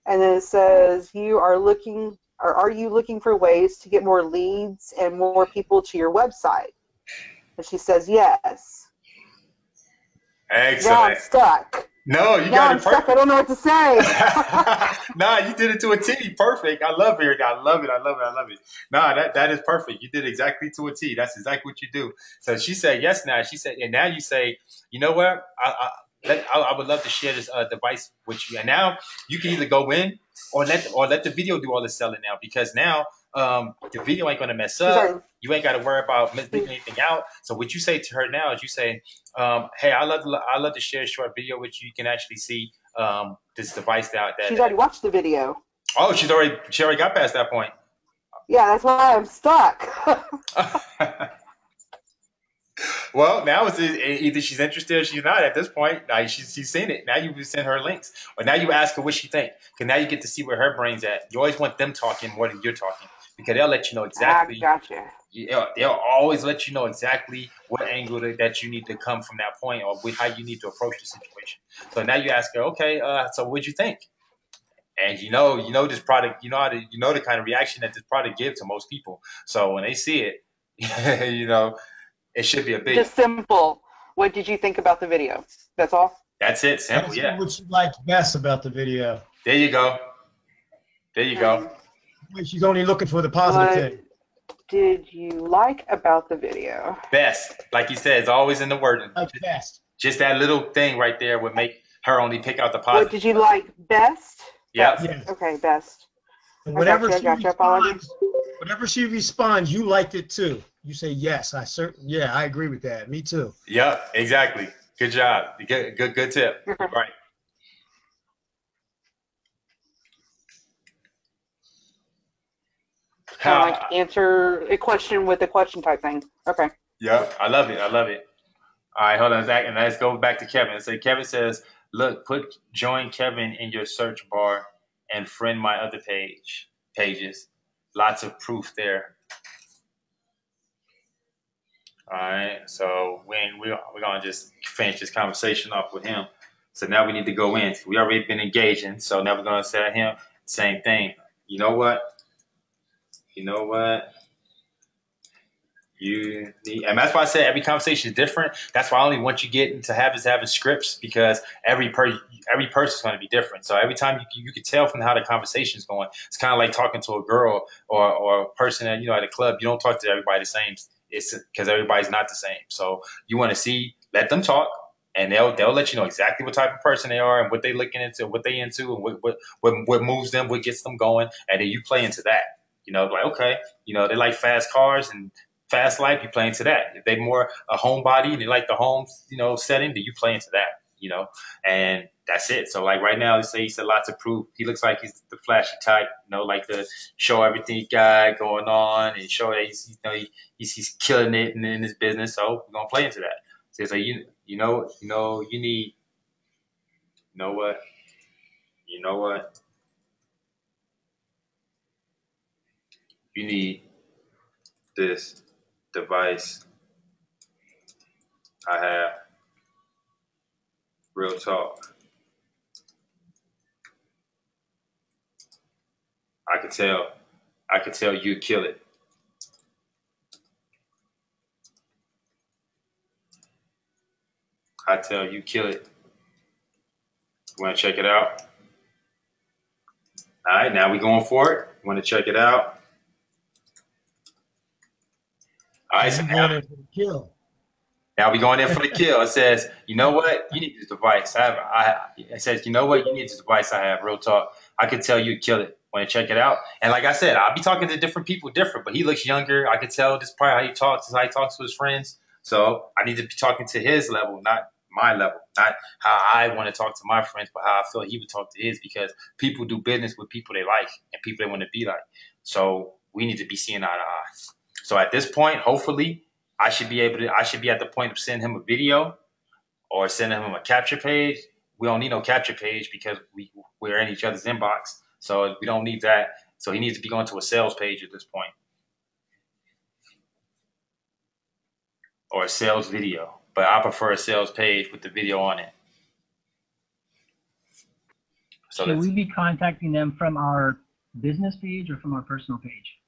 And then it says, are you looking for ways to get more leads and more people to your website? And she says, yes. Now I'm Excellent. stuck. No, you Now got I'm it stuck. I perfect. don't know what to say. Nah, you did it to a T. Perfect. I love it. I love it. I love it. I love it. Nah, that is perfect. You did exactly to a T. That's exactly what you do. So she said yes now. She said, and now you say, you know what? I would love to share this device with you. And now you can either go in or let the video do all the selling now because now the video ain't gonna mess She's up. already. You ain't got to worry about leaving anything out. So what you say to her now is you say, hey, I love to share a short video with you. You can actually see this device She's already that watched the video. oh she already got past that point. Yeah, that's why I'm stuck. Well, now it's either she's interested or she's not at this point. Now she's seen it. Now you send her links, or now you ask her what she think. Because now you get to see where her brain's at. You always want them talking more than you're talking because they'll let you know I exactly. gotcha. Yeah, they'll always let you know exactly what angle that you need to come from that point, or how you need to approach the situation. So now you ask her, okay, so what'd you think? And you know this product, the kind of reaction that this product gives to most people. So when they see it, it should be a big. Just simple. What did you think about the video? That's all? That's it, simple, Ask her yeah. what she liked best about the video. There you go. There you go. She's only looking for the positive What thing. did you like about the video? Best, like you said, it's always in the wording. Like best. Just that little thing right there would make her only pick out the What positive. did you like best? Best. Yep. Yes. Okay, best. And I got you. I got you. I followed you. whenever she responds, you liked it too. You say yes. Yeah, I agree with that. Me too. Yep. Exactly. Good job. Good tip. You're right. Kind of like Ha. answer a question with a question type thing. Okay. Yep. I love it. I love it. All right, hold on, Zach, and let's go back to Kevin. So Kevin says, "Look, join Kevin in your search bar and friend my other pages. Lots of proof there." All right, so we're gonna just finish this conversation off with him. So now we need to go in. We already been engaging, so now we're gonna say to him same thing. You know what? You know what? You need, and that's why I said every conversation is different. That's why I only want you getting to having scripts because every person's going to be different. So every time you can tell from how the conversation is going. It's kind of like talking to a girl or a person that at a club. You don't talk to everybody the same. It's because everybody's not the same. So you want to let them talk, and they'll let you know exactly what type of person they are and what they looking into, what they into, and what moves them, what gets them going, and then you play into that. Like okay, they like fast cars and fast life, you play into that. If they more a homebody and they like the home, setting, then you play into that, and that's it. So like right now, let's say he said lots of proof. He looks like he's the flashy type, like to show everything he got going on and show that he's killing it in his business. So we're gonna play into that. So it's like you need, you know what, you know what, you need this device I have. Real talk. I could tell. I could tell you'd kill it. I tell you kill it. You want to check it out? All right, now we're going for it. You want to check it out? All right, so I'm going in for the kill. now we're going in for the kill. It says, you know what? You need this device. It says, you know what? You need this device I have. Real talk. I could tell you'd kill it. Want to check it out? And like I said, I'll be talking to different people different, but he looks younger. I can tell this is probably how he talks, this is how he talks to his friends. So I need to be talking to his level, not my level, not how I want to talk to my friends, but how I feel he would talk to his, because people do business with people they like and people they want to be like. So we need to be seeing eye to eye. So at this point, hopefully, I should be at the point of sending him a video or sending him a capture page. We don't need no capture page because we're in each other's inbox. So we don't need that. So he needs to be going to a sales page at this point, or a sales video. But I prefer a sales page with the video on it. So Should we be contacting them from our business page or from our personal page?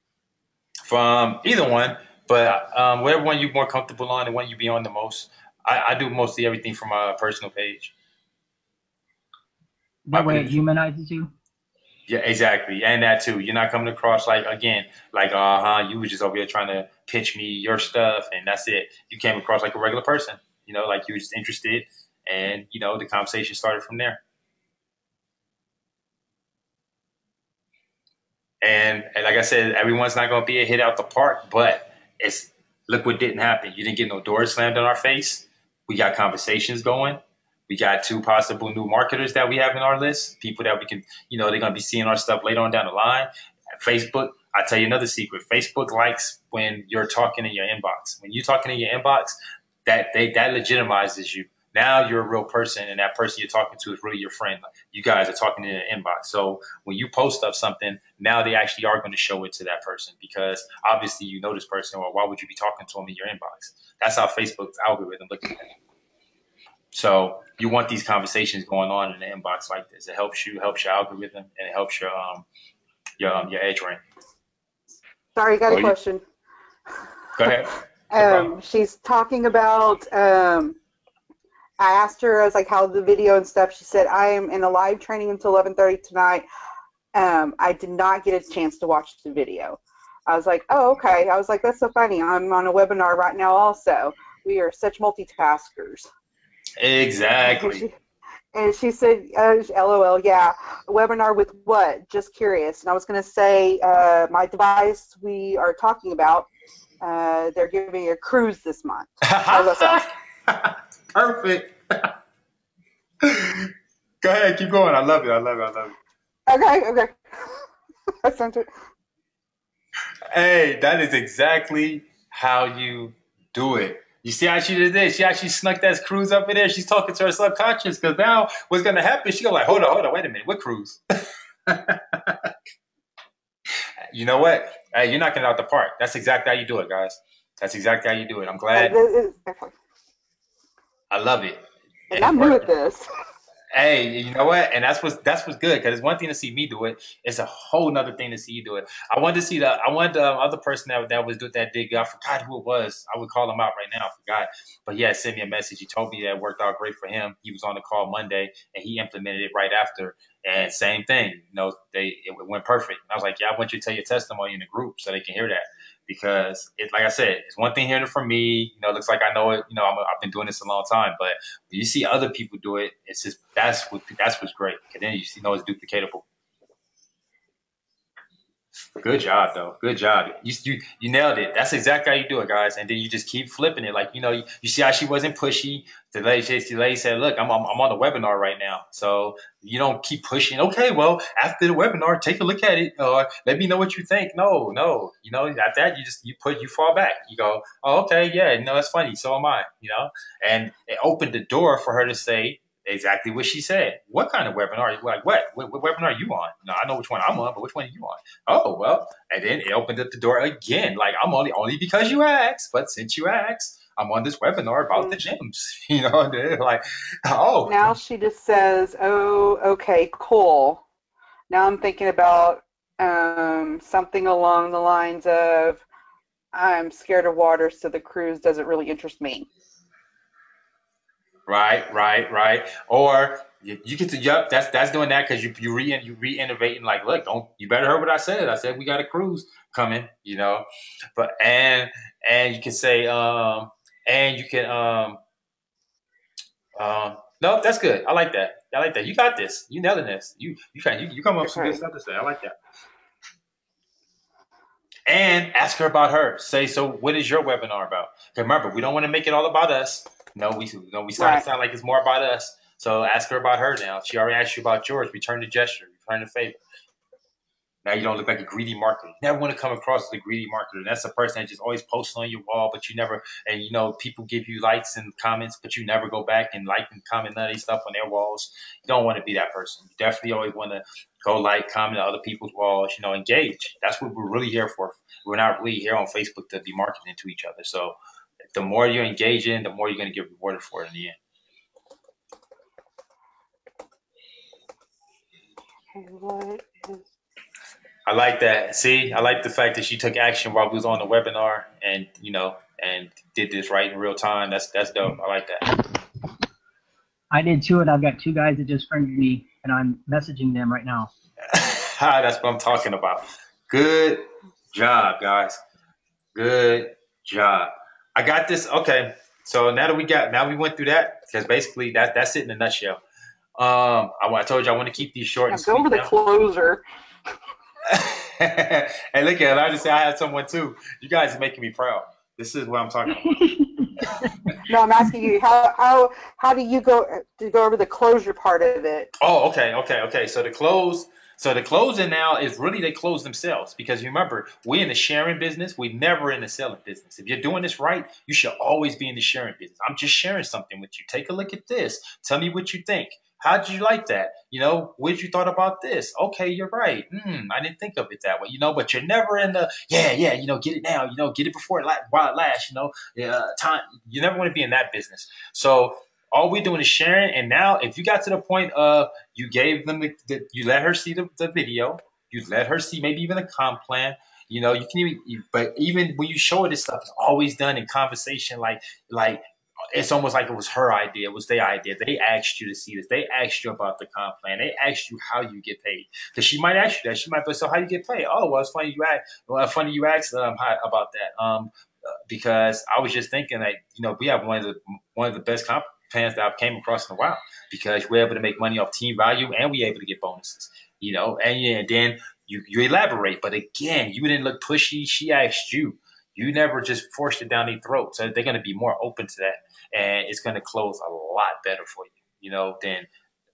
from either one, but whatever one you're more comfortable on, the one you be on the most. I do mostly everything from my personal page. That way it humanizes you? Yeah, exactly. And that too. You're not coming across like, again, like, you were just over here trying to pitch me your stuff and that's it. You came across like a regular person, like you were just interested, and, the conversation started from there. And like I said, everyone's not going to be a hit out the park, but look what didn't happen. You didn't get no doors slammed in our face. We got conversations going. We got 2 possible new marketers that we have in our list, people that we can, they're going to be seeing our stuff later on down the line. Facebook, I'll tell you another secret. Facebook likes when you're talking in your inbox. When you're talking in your inbox, that legitimizes you. Now you're a real person, and that person you're talking to is really your friend. You guys are talking in your inbox. So when you post up something, now they actually are going to show it to that person, because obviously you know this person, or why would you be talking to them in your inbox? That's how Facebook's algorithm looks at it. So you want these conversations going on in the inbox like this. It helps your algorithm, and it helps your edge rank. Sorry, got a question. Go ahead. She's talking about. I asked her, I was like, how the video and stuff. She said, I am in a live training until 11:30 tonight. I did not get a chance to watch the video. I was like, oh, okay. I was like, that's so funny. I'm on a webinar right now also. We are such multitaskers. Exactly. And she said, LOL, yeah. A webinar with what? Just curious. And I was going to say, my device we are talking about, they're giving a cruise this month. How does that sound? Perfect. Go ahead, keep going. I love it. Okay. I sent it. Hey, that is exactly how you do it. You see how she did this? She actually snuck that cruise up in there. She's talking to her subconscious, because now what's going to happen? She's going to hold on, wait a minute. What cruise? You know what? Hey, you're knocking it out the park. That's exactly how you do it, guys. That's exactly how you do it. I'm glad. I love it. And I'm new at this. Hey, you know what? And that's what's good, because it's one thing to see me do it. It's a whole nother thing to see you do it. I wanted the other person that was doing that dig. I forgot who it was. I would call him out right now. I forgot. But he had sent me a message. He told me that it worked out great for him. He was on the call Monday and he implemented it right after. And same thing, it went perfect. And I was like, yeah, I want you to tell your testimony in the group so they can hear that. Because like I said, it's one thing hearing it from me. It looks like I know it. I've been doing this a long time. But when you see other people do it, it's just that's what's great. And then you it's duplicatable. Good job, though. Good job. You nailed it. That's exactly how you do it, guys. And then you just keep flipping it. Like, you see how she wasn't pushy. The lady said, look, I'm on the webinar right now. So you don't keep pushing. Okay, well, after the webinar, take a look at it. Let me know what you think. No. At that, you fall back. You go, oh, okay, yeah, that's funny. So am I, and it opened the door for her to say exactly what she said. What kind of webinar? Like, what webinar are you on? No, I know which one I'm on, but which one are you on? Oh, well, and then it opened up the door again. Like, I'm only because you asked, but since you asked, I'm on this webinar about the gyms. And they're like, oh. Now she just says, oh, okay, cool. Now I'm thinking about something along the lines of, I'm scared of water, so the cruise doesn't really interest me. Right. Or you get to that's doing that because you re-innovating. Like, look, you better heard what I said. I said we got a cruise coming, but and you can say and you can No, that's good. I like that. I like that. You got this. You nailing this. You come up with some good Okay. stuff to say. I like that. And ask her about her. Say, so what is your webinar about? 'Cause remember, we don't want to make it all about us. No, we start to Right. sound like it's more about us. So ask her about her now. She already asked you about yours. Return the gesture. Return the favor. Now you don't look like a greedy marketer. You never want to come across as a greedy marketer. That's a person that just always posts on your wall, but you never, and you know, people give you likes and comments, but you never go back and like and comment none of these stuff on their walls. You don't want to be that person. You definitely always want to go like, comment on other people's walls, you know, engage. That's what we're really here for. We're not really here on Facebook to be marketing to each other. So the more you engage in, the more you're going to get rewarded for it in the end. Okay, what is I like that. See, I like the fact that she took action while we was on the webinar, and you know, and did this right in real time. That's dope. I like that. I did too, and I've got 2 guys that just friended me, and I'm messaging them right now. That's what I'm talking about. Good job, guys. Good job. I got this. Okay, so now we went through that because basically that's it in a nutshell. I told you I want to keep these short and go sweet over the now. closer? Hey, look at it. I just say I had someone too. You guys are making me proud. This is what I'm talking about. No, I'm asking you how do you go over the closure part of it? Oh, okay. So the closing now is really they close themselves because remember we're in the sharing business. We're never in the selling business. If you're doing this right, you should always be in the sharing business. I'm just sharing something with you. Take a look at this. Tell me what you think. How did you like that? You know, what did you thought about this? Okay, you're right. I didn't think of it that way. You know, but you're never in the yeah. You know, get it now. You know, get it before while it lasts. You know, time. You never want to be in that business. So all we're doing is sharing. And now, if you got to the point of you gave them you let her see the video, you let her see maybe even a comp plan. You know, you can but even when you show her this stuff, it's always done in conversation. Like it's almost like it was her idea, it was their idea. They asked you to see this. They asked you about the comp plan. They asked you how you get paid. Because she might ask you that. She might be so how you get paid. Oh, well, it's funny you asked. Well, funny you asked about that. Because I was just thinking that we have one of the best comp plans that I've came across in a while because we're able to make money off team value and we're able to get bonuses. And then you elaborate. But again, you didn't look pushy. She asked you. You never just forced it down their throat. So they're going to be more open to that. And it's going to close a lot better for you, than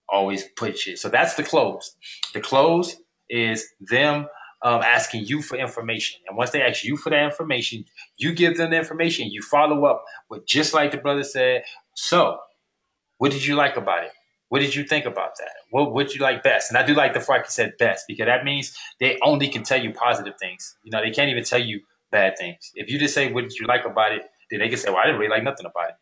always push it. So that's the close. The close is them asking you for information. And once they ask you for that information, you give them the information. You follow up with just like the brother said. So, what did you like about it? What did you think about that? What would you like best? And I do like the fact you said best because that means they only can tell you positive things. They can't even tell you bad things. If you just say what did you like about it, then they can say, well, I didn't really like nothing about it.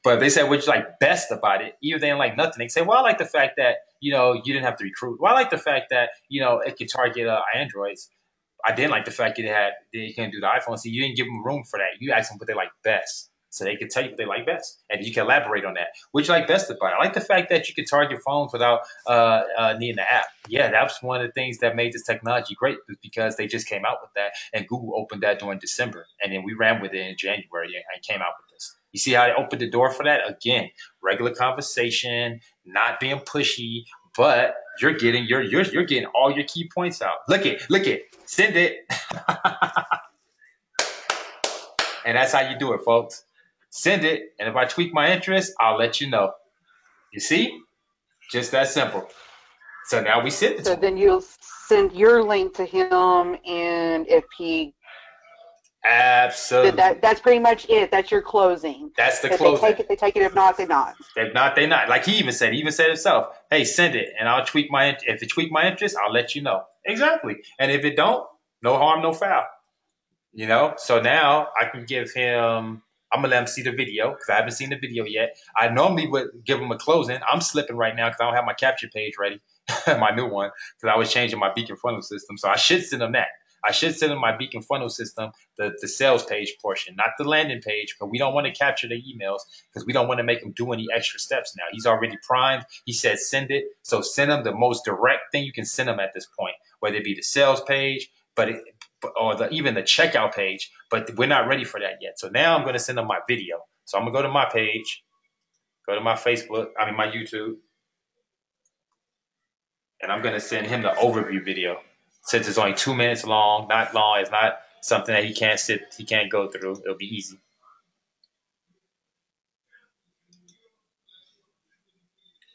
But they said what you like best about it, even if they didn't like nothing, they say, well, I like the fact that you didn't have to recruit. Well, I like the fact that it could target Androids. I didn't like the fact that they couldn't do the iPhone. See, you didn't give them room for that. You asked them what they like best, so they could tell you what they like best, and you can elaborate on that. What you like best about it? I like the fact that you could target phones without needing the app. Yeah, that's one of the things that made this technology great, because they just came out with that, and Google opened that during December, and then we ran with it in January and came out with this. You see how they opened the door for that? Again, regular conversation, not being pushy, but you're getting you're getting all your key points out. Look it, send it. And that's how you do it, folks. Send it, and if I tweak my interest, I'll let you know. You see? Just that simple. So now we send it to So him. then you'll send your link to him, and if he Absolutely. that's pretty much it. That's your closing. That's the If closing. they take it, they take it. If not, they not. If not, they not. Like he even said himself, hey, send it, and I'll tweak my. If it tweak my interest, I'll let you know. Exactly. And if it don't, no harm, no foul. So now I can give him. I'm gonna let him see the video because I haven't seen the video yet. I normally would give him a closing. I'm slipping right now because I don't have my capture page ready, my new one, because I was changing my beacon funnel system. So I should send him that. I should send him my beacon funnel system, the sales page portion, not the landing page, because we don't want to capture the emails because we don't want to make him do any extra steps now. He's already primed. He said send it. So send him the most direct thing you can send him at this point, whether it be the sales page, or even the checkout page, but we're not ready for that yet. So now I'm going to send them my video. So I'm going to go to my page. Go to my Facebook, my YouTube, and I'm gonna send him the overview video. Since it's only 2 minutes long, not long, it's not something that he can't go through. It'll be easy.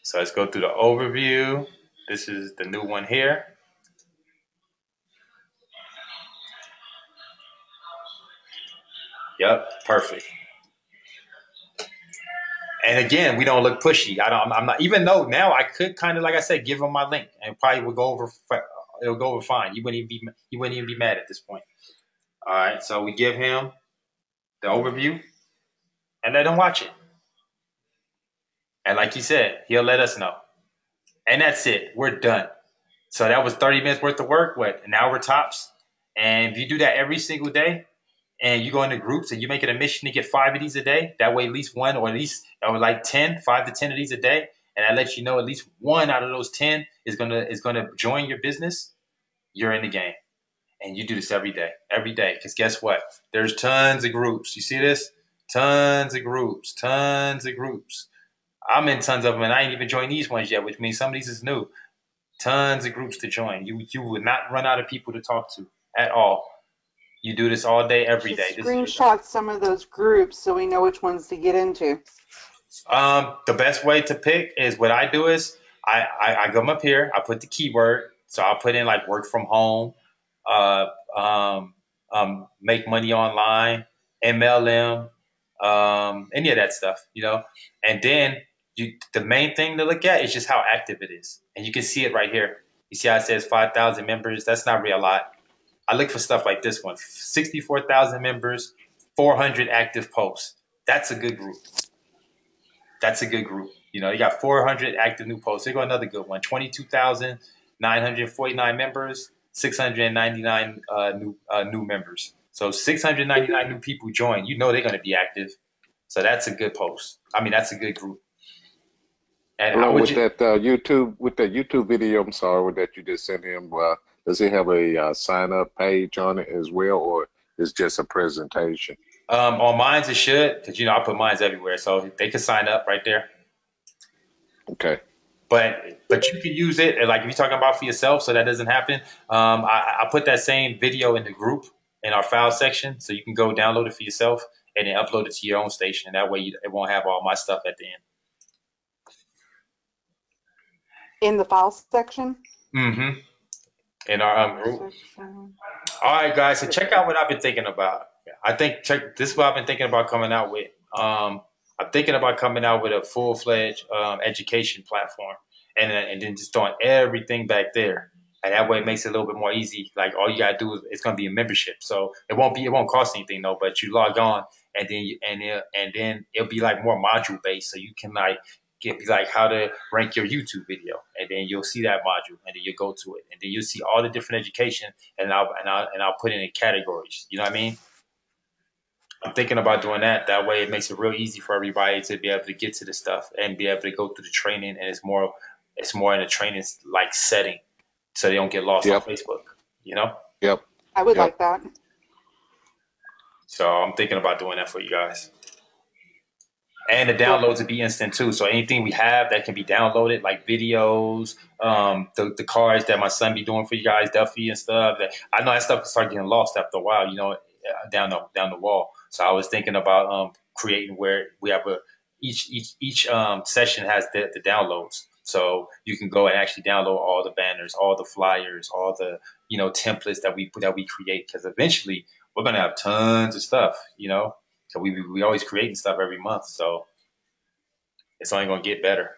So let's go through the overview. This is the new one here. Yep, perfect. And again, we don't look pushy. I'm not. Even though now I could kind of, like I said, give him my link, and probably would go over. It'll go over fine. He wouldn't even be mad at this point. All right. So we give him the overview and let him watch it. And like you said, he'll let us know. And that's it. We're done. So that was 30 minutes worth of work. What, an hour tops? And if you do that every single day, and you go into groups and you make it a mission to get 5 of these a day, that way at least one or at least like 10, 5 to 10 of these a day, and that lets you know at least one out of those 10 is gonna join your business, you're in the game. And you do this every day. Because guess what? There's tons of groups. You see this? Tons of groups. I'm in tons of them, and I ain't even joined these ones yet, which means some of these is new. Tons of groups to join. You would not run out of people to talk to at all. You do this all day, every day. Screenshot some of those groups so we know which ones to get into. The best way to pick is what I do is I come up here, I put the keyword, so I'll put in like work from home, uh, make money online, MLM, any of that stuff, and then the main thing to look at is just how active it is, and you can see it right here. You see how it says 5,000 members? That's not really a lot. I look for stuff like this one: 64,000 members, 400 active posts. That's a good group. You got 400 active new posts. Here go another good one: 22,949 members, 699 new members. So 699 new people join. They're going to be active. So that's a good post. That's a good group. And with that YouTube video, I'm sorry, with that you just sent him, does it have a sign up page on it as well, or is just a presentation? On mine, it should, because I put mines everywhere, so they can sign up right there. Okay. But you can use it, like if you're talking about for yourself, so that doesn't happen. I put that same video in the group in our file section, so you can go download it for yourself and then upload it to your own station. That way, it won't have all my stuff at the end. In the file section? Mm-hmm. In our group. All right, guys. So check out what I've been thinking about. This is what I've been thinking about coming out with. I'm thinking about coming out with a full-fledged education platform, and then just throwing everything back there. And that way, it makes it a little bit more easy. Like all you gotta do is it's gonna be a membership, so it won't cost anything though. But you log on, and then it'll be like more module based, so you can get like how to rank your YouTube video, and then you'll see that module, and then you go to it, and then you'll see all the different education, and I'll put it in categories. You know what I mean? I'm thinking about doing that. That way, it makes it real easy for everybody to be able to get to the stuff and be able to go through the training, and it's more in a training like setting, so they don't get lost on Facebook. Yep. I would like that. So I'm thinking about doing that for you guys. And the downloads will be instant too. So anything we have that can be downloaded, like videos, the cards that my son be doing for you guys, Duffy and stuff. That I know that stuff can start getting lost after a while, down the wall. So I was thinking about creating where we have each session has the downloads. So you can go and actually download all the banners, all the flyers, all the templates that we create, because eventually we're gonna have tons of stuff, So we always creating stuff every month, so it's only gonna get better.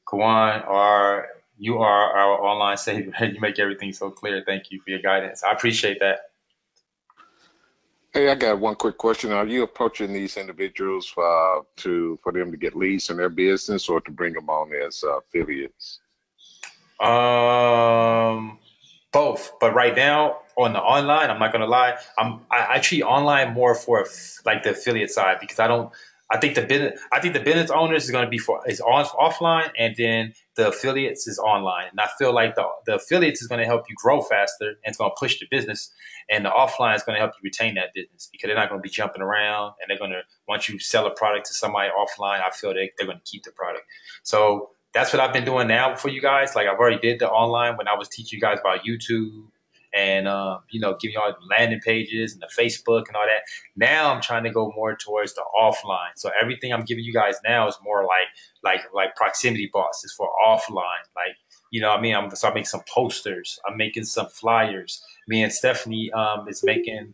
Kawan, you are our online savior. You make everything so clear. Thank you for your guidance. I appreciate that. Hey, I got one quick question. Are you approaching these individuals for them to get leads in their business, or to bring them on as affiliates? Both, but right now on the online, I'm not gonna lie, I treat online more for like the affiliate side, because I I think the business owners is going to be offline, and then the affiliates is online. And I feel like the affiliates is going to help you grow faster, and it's going to push the business, and the offline is going to help you retain that business because they're not going to be jumping around, and they're going to once you sell a product to somebody offline, I feel they're going to keep the product. So that's what I've been doing now for you guys. Like I've already did the online when I was teaching you guys about YouTube and giving you all the landing pages and the Facebook and all that. Now I'm trying to go more towards the offline. So everything I'm giving you guys now is more like proximity boss. It's for offline. Like I mean, I'm making some posters. I'm making some flyers. Me and Stephanie is making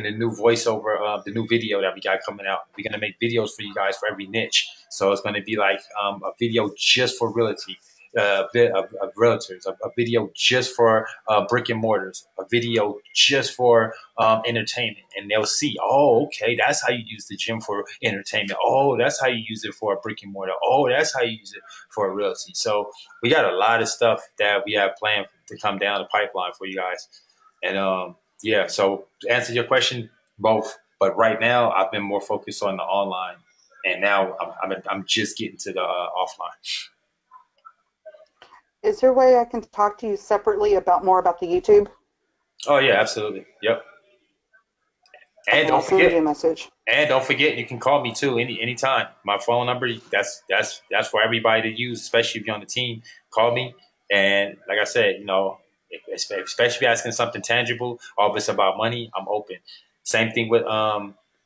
the new voiceover of the new video that we got coming out. We're gonna make videos for you guys for every niche. So it's gonna be like a video just for realty, of realtors, a video just for brick and mortars, a video just for entertainment, and they'll see, oh, okay, that's how you use the gym for entertainment. Oh, that's how you use it for a brick and mortar. Oh, that's how you use it for a realty. So we got a lot of stuff that we have planned to come down the pipeline for you guys, and yeah. So to answer your question, both. But right now, I've been more focused on the online, and now I'm just getting to the offline. Is there a way I can talk to you separately about more about the YouTube? Oh yeah, absolutely. Yep. And Okay, I'll don't send you a forget, message. you can call me too anytime. My phone number, that's for everybody to use, especially if you're on the team. Call me, and like I said, especially if you're asking something tangible, or if it's about money, I'm open. Same thing with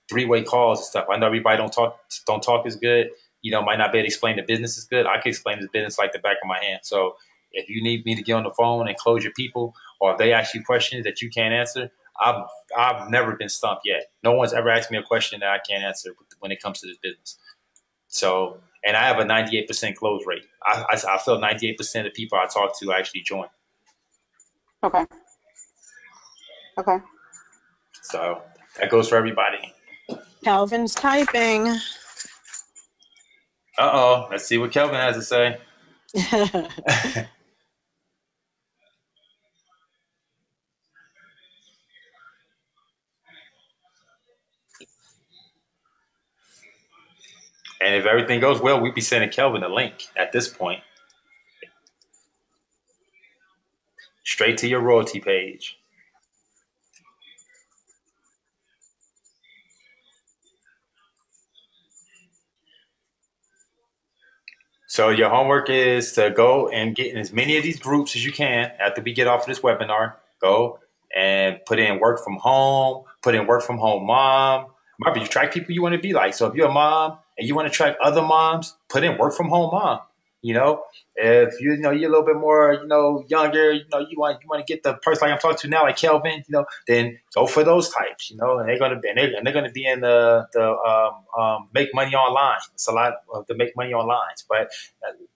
three-way calls and stuff. I know everybody don't talk as good. Might not be able to explain the business as good. I can explain the business like the back of my hand. So if you need me to get on the phone and close your people, or if they ask you questions that you can't answer, I've I've never been stumped yet. No one's ever asked me a question that I can't answer when it comes to this business. So, and I have a 98% close rate. I feel 98% of people I talk to actually join. Okay. Okay. So that goes for everybody. Calvin's typing. Uh-oh. Let's see what Kelvin has to say. And if everything goes well, we'd be sending Kelvin a link at this point, straight to your royalty page. So your homework is to go and get in as many of these groups as you can after we get off of this webinar. Go and put in work from home, put in work from home mom. Remember, you track people you want to be like. So if you're a mom and you want to track other moms, put in work from home mom. If you're a little bit more, younger, you want to get the person like I'm talking to now, like Kelvin, then go for those types, and they're gonna be in the make money online. It's a lot of the make money online, but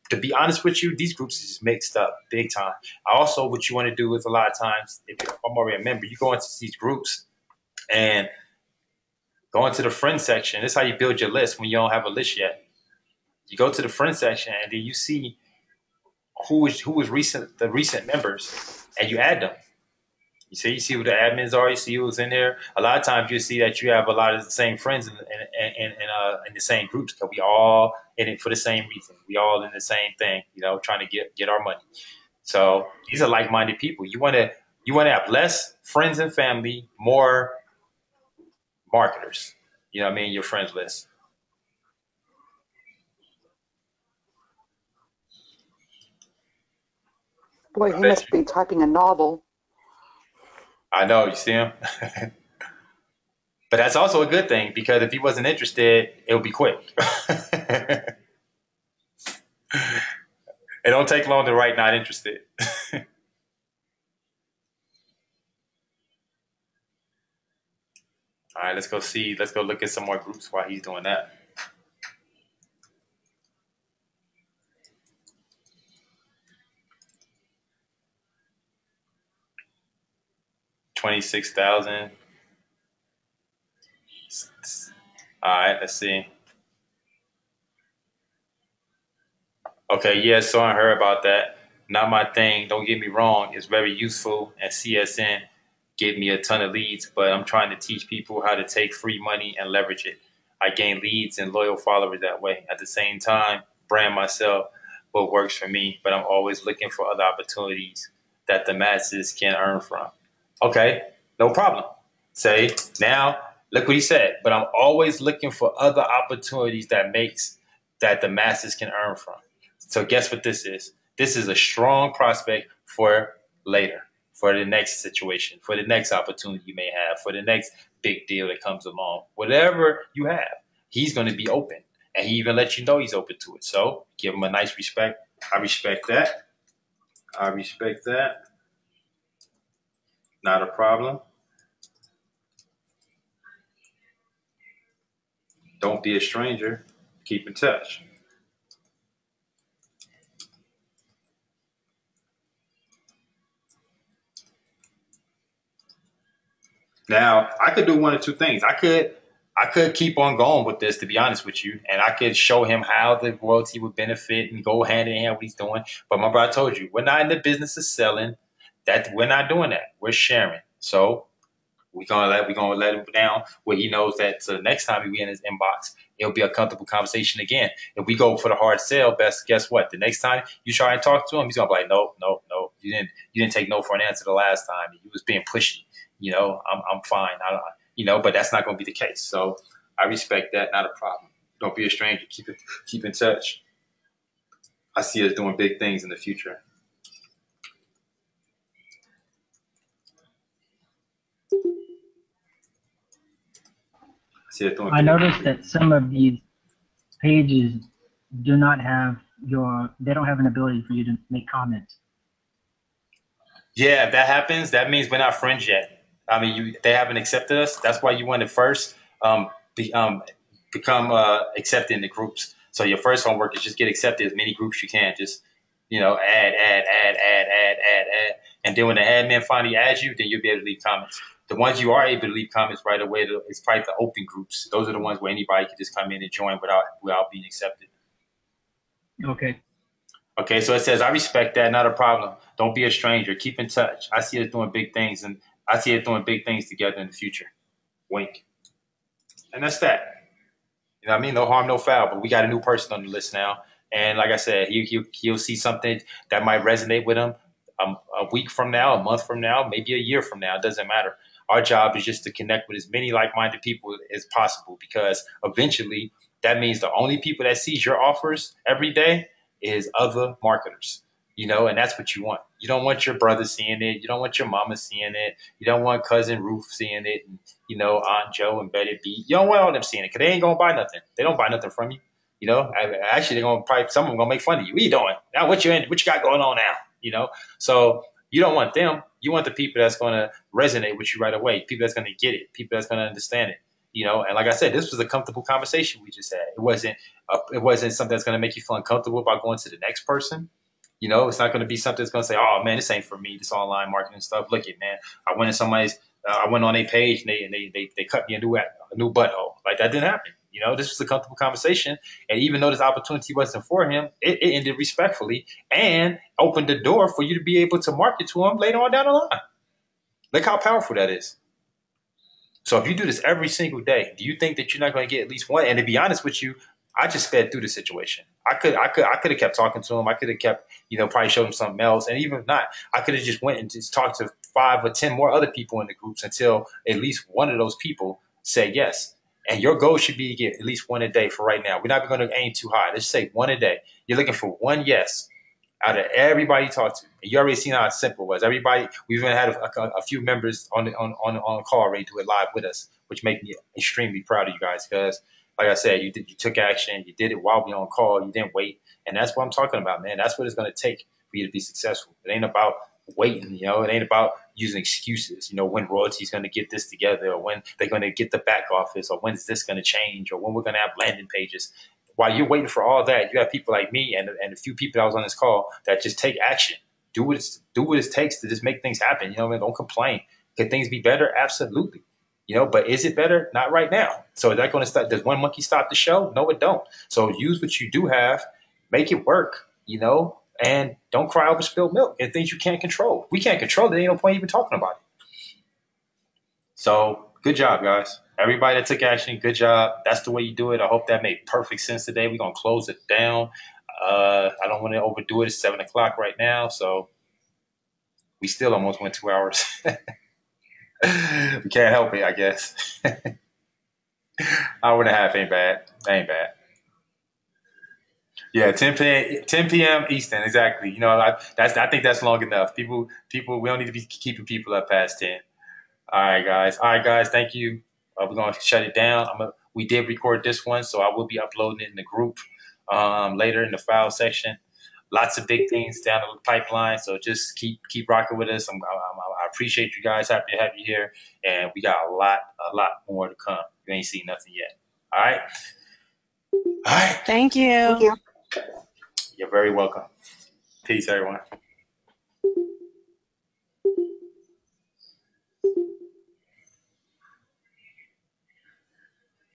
to be honest with you, these groups is just mixed up big time. Also, what you want to do is a lot of times, if I'm already a member, you go into these groups and go into the friend section. This is how you build your list when you don't have a list yet. You go to the friend section and then you see who is the recent members, and you add them. You see who the admins are. You see who's in there. A lot of times you see that you have a lot of the same friends in the same groups because we all in it for the same reason. We all in the same thing, trying to get our money. So these are like-minded people. You want to have less friends and family, more marketers. You know what I mean? Your friends list. Boy, he must be typing a novel. I know. You see him? But that's also a good thing because if he wasn't interested, it would be quick. It don't take long to write not interested. All right, let's go see. Let's go look at some more groups while he's doing that. 26,000. All right, let's see. Okay, yeah, so I heard about that. Not my thing. Don't get me wrong. It's very useful, and CSN gave me a ton of leads, but I'm trying to teach people how to take free money and leverage it. I gain leads and loyal followers that way. At the same time, brand myself what works for me, but I'm always looking for other opportunities that the masses can earn from. Okay, no problem. Say now, look what he said. But I'm always looking for other opportunities that the masses can earn from. So guess what this is? This is a strong prospect for later, for the next situation, for the next opportunity you may have, for the next big deal that comes along. Whatever you have, he's going to be open. And he even lets you know he's open to it. So give him a nice respect. I respect that. I respect that. Not a problem. Don't be a stranger. Keep in touch. Now, I could do one or two things. I could keep on going with this, to be honest with you, and I could show him how the royalty would benefit and go hand in hand what he's doing. But remember, I told you, we're not in the business of selling. That we're not doing that. We're sharing. So we're gonna let him down where he knows that so the next time we in his inbox, it'll be a comfortable conversation again. If we go for the hard sell, best guess what? The next time you try and talk to him, he's gonna be like, no, no, no. You didn't take no for an answer the last time. You was being pushy. I'm fine. But that's not gonna be the case. So I respect that. Not a problem. Don't be a stranger. Keep in touch. I see us doing big things in the future. I noticed that some of these pages do not have they don't have an ability for you to make comments. Yeah, if that happens, that means we're not friends yet. I mean, they haven't accepted us. That's why you want to first become accepted in the groups. So your first homework is just get accepted as many groups you can. Just add, and then when the admin finally adds you, then you'll be able to leave comments. The ones you are able to leave comments right away is probably the open groups. Those are the ones where anybody can just come in and join without being accepted. Okay. Okay, so it says, I respect that, not a problem. Don't be a stranger. Keep in touch. I see us doing big things, and I see us doing big things together in the future. Wink. And that's that. You know what I mean? No harm, no foul. But we got a new person on the list now. And like I said, he'll see something that might resonate with him a week from now, a month from now, maybe a year from now. It doesn't matter. Our job is just to connect with as many like-minded people as possible, because eventually that means the only people that sees your offers every day is other marketers. And that's what you want. You don't want your brother seeing it. You don't want your mama seeing it. You don't want cousin Ruth seeing it. And, Aunt Joe and Betty B. You don't want all them seeing it, because they ain't going to buy nothing. They don't buy nothing from you. Actually, they're going to probably, some of them going to make fun of you. What you doing? Now, what you got going on now? So you don't want them. You want the people that's going to resonate with you right away. People that's going to get it. People that's going to understand it. And like I said, this was a comfortable conversation we just had. It wasn't something that's going to make you feel uncomfortable about going to the next person. It's not going to be something that's going to say, oh man, this ain't for me, this online marketing stuff. Look it, man. I went on a page and they cut me a new butthole. Like, that didn't happen. This was a comfortable conversation. And even though this opportunity wasn't for him, it ended respectfully and opened the door for you to be able to market to him later on down the line. Look how powerful that is. So if you do this every single day, do you think that you're not going to get at least one? And to be honest with you, I just sped through the situation. I could have kept talking to him. I could have kept, probably showed him something else. And even if not, I could have just went and just talked to 5 or 10 more other people in the groups until at least one of those people said yes. And your goal should be to get at least one a day for right now. We're not going to aim too high. Let's say one a day. You're looking for one yes out of everybody you talk to. And you already seen how simple it was. Everybody, we've even had a few members on the call already do it live with us, which make me extremely proud of you guys, because like I said, you took action, you did it while we on call, you didn't wait. And that's what I'm talking about, man. That's what it's going to take for you to be successful. It ain't about waiting, it ain't about using excuses, when Royalty is going to get this together, or when they're going to get the back office, or when is this going to change, or when we're going to have landing pages. While you're waiting for all that, you have people like me and a few people that was on this call that just take action. Do what it takes to just make things happen. Don't complain. Can things be better? Absolutely. But is it better? Not right now. So is that going to stop? Does one monkey stop the show? No, it don't. So use what you do have, make it work, and don't cry over spilled milk and things you can't control. We can't control it. Ain't no point even talking about it. So good job, guys. Everybody that took action, good job. That's the way you do it. I hope that made perfect sense today. We're going to close it down. I don't want to overdo it. It's 7 o'clock right now, so we still almost went 2 hours. We can't help it, I guess. Hour and a half ain't bad. Ain't bad. Yeah, 10 p.m. Eastern, exactly. I think that's long enough. People, we don't need to be keeping people up past 10. All right, guys. Thank you. We're gonna shut it down. We did record this one, so I will be uploading it in the group later in the file section. Lots of big things down the pipeline, so just keep rocking with us. I appreciate you guys. Happy to have you here, and we got a lot more to come. You ain't seen nothing yet. All right. All right. Thank you. Thank you. You're very welcome. Peace, everyone.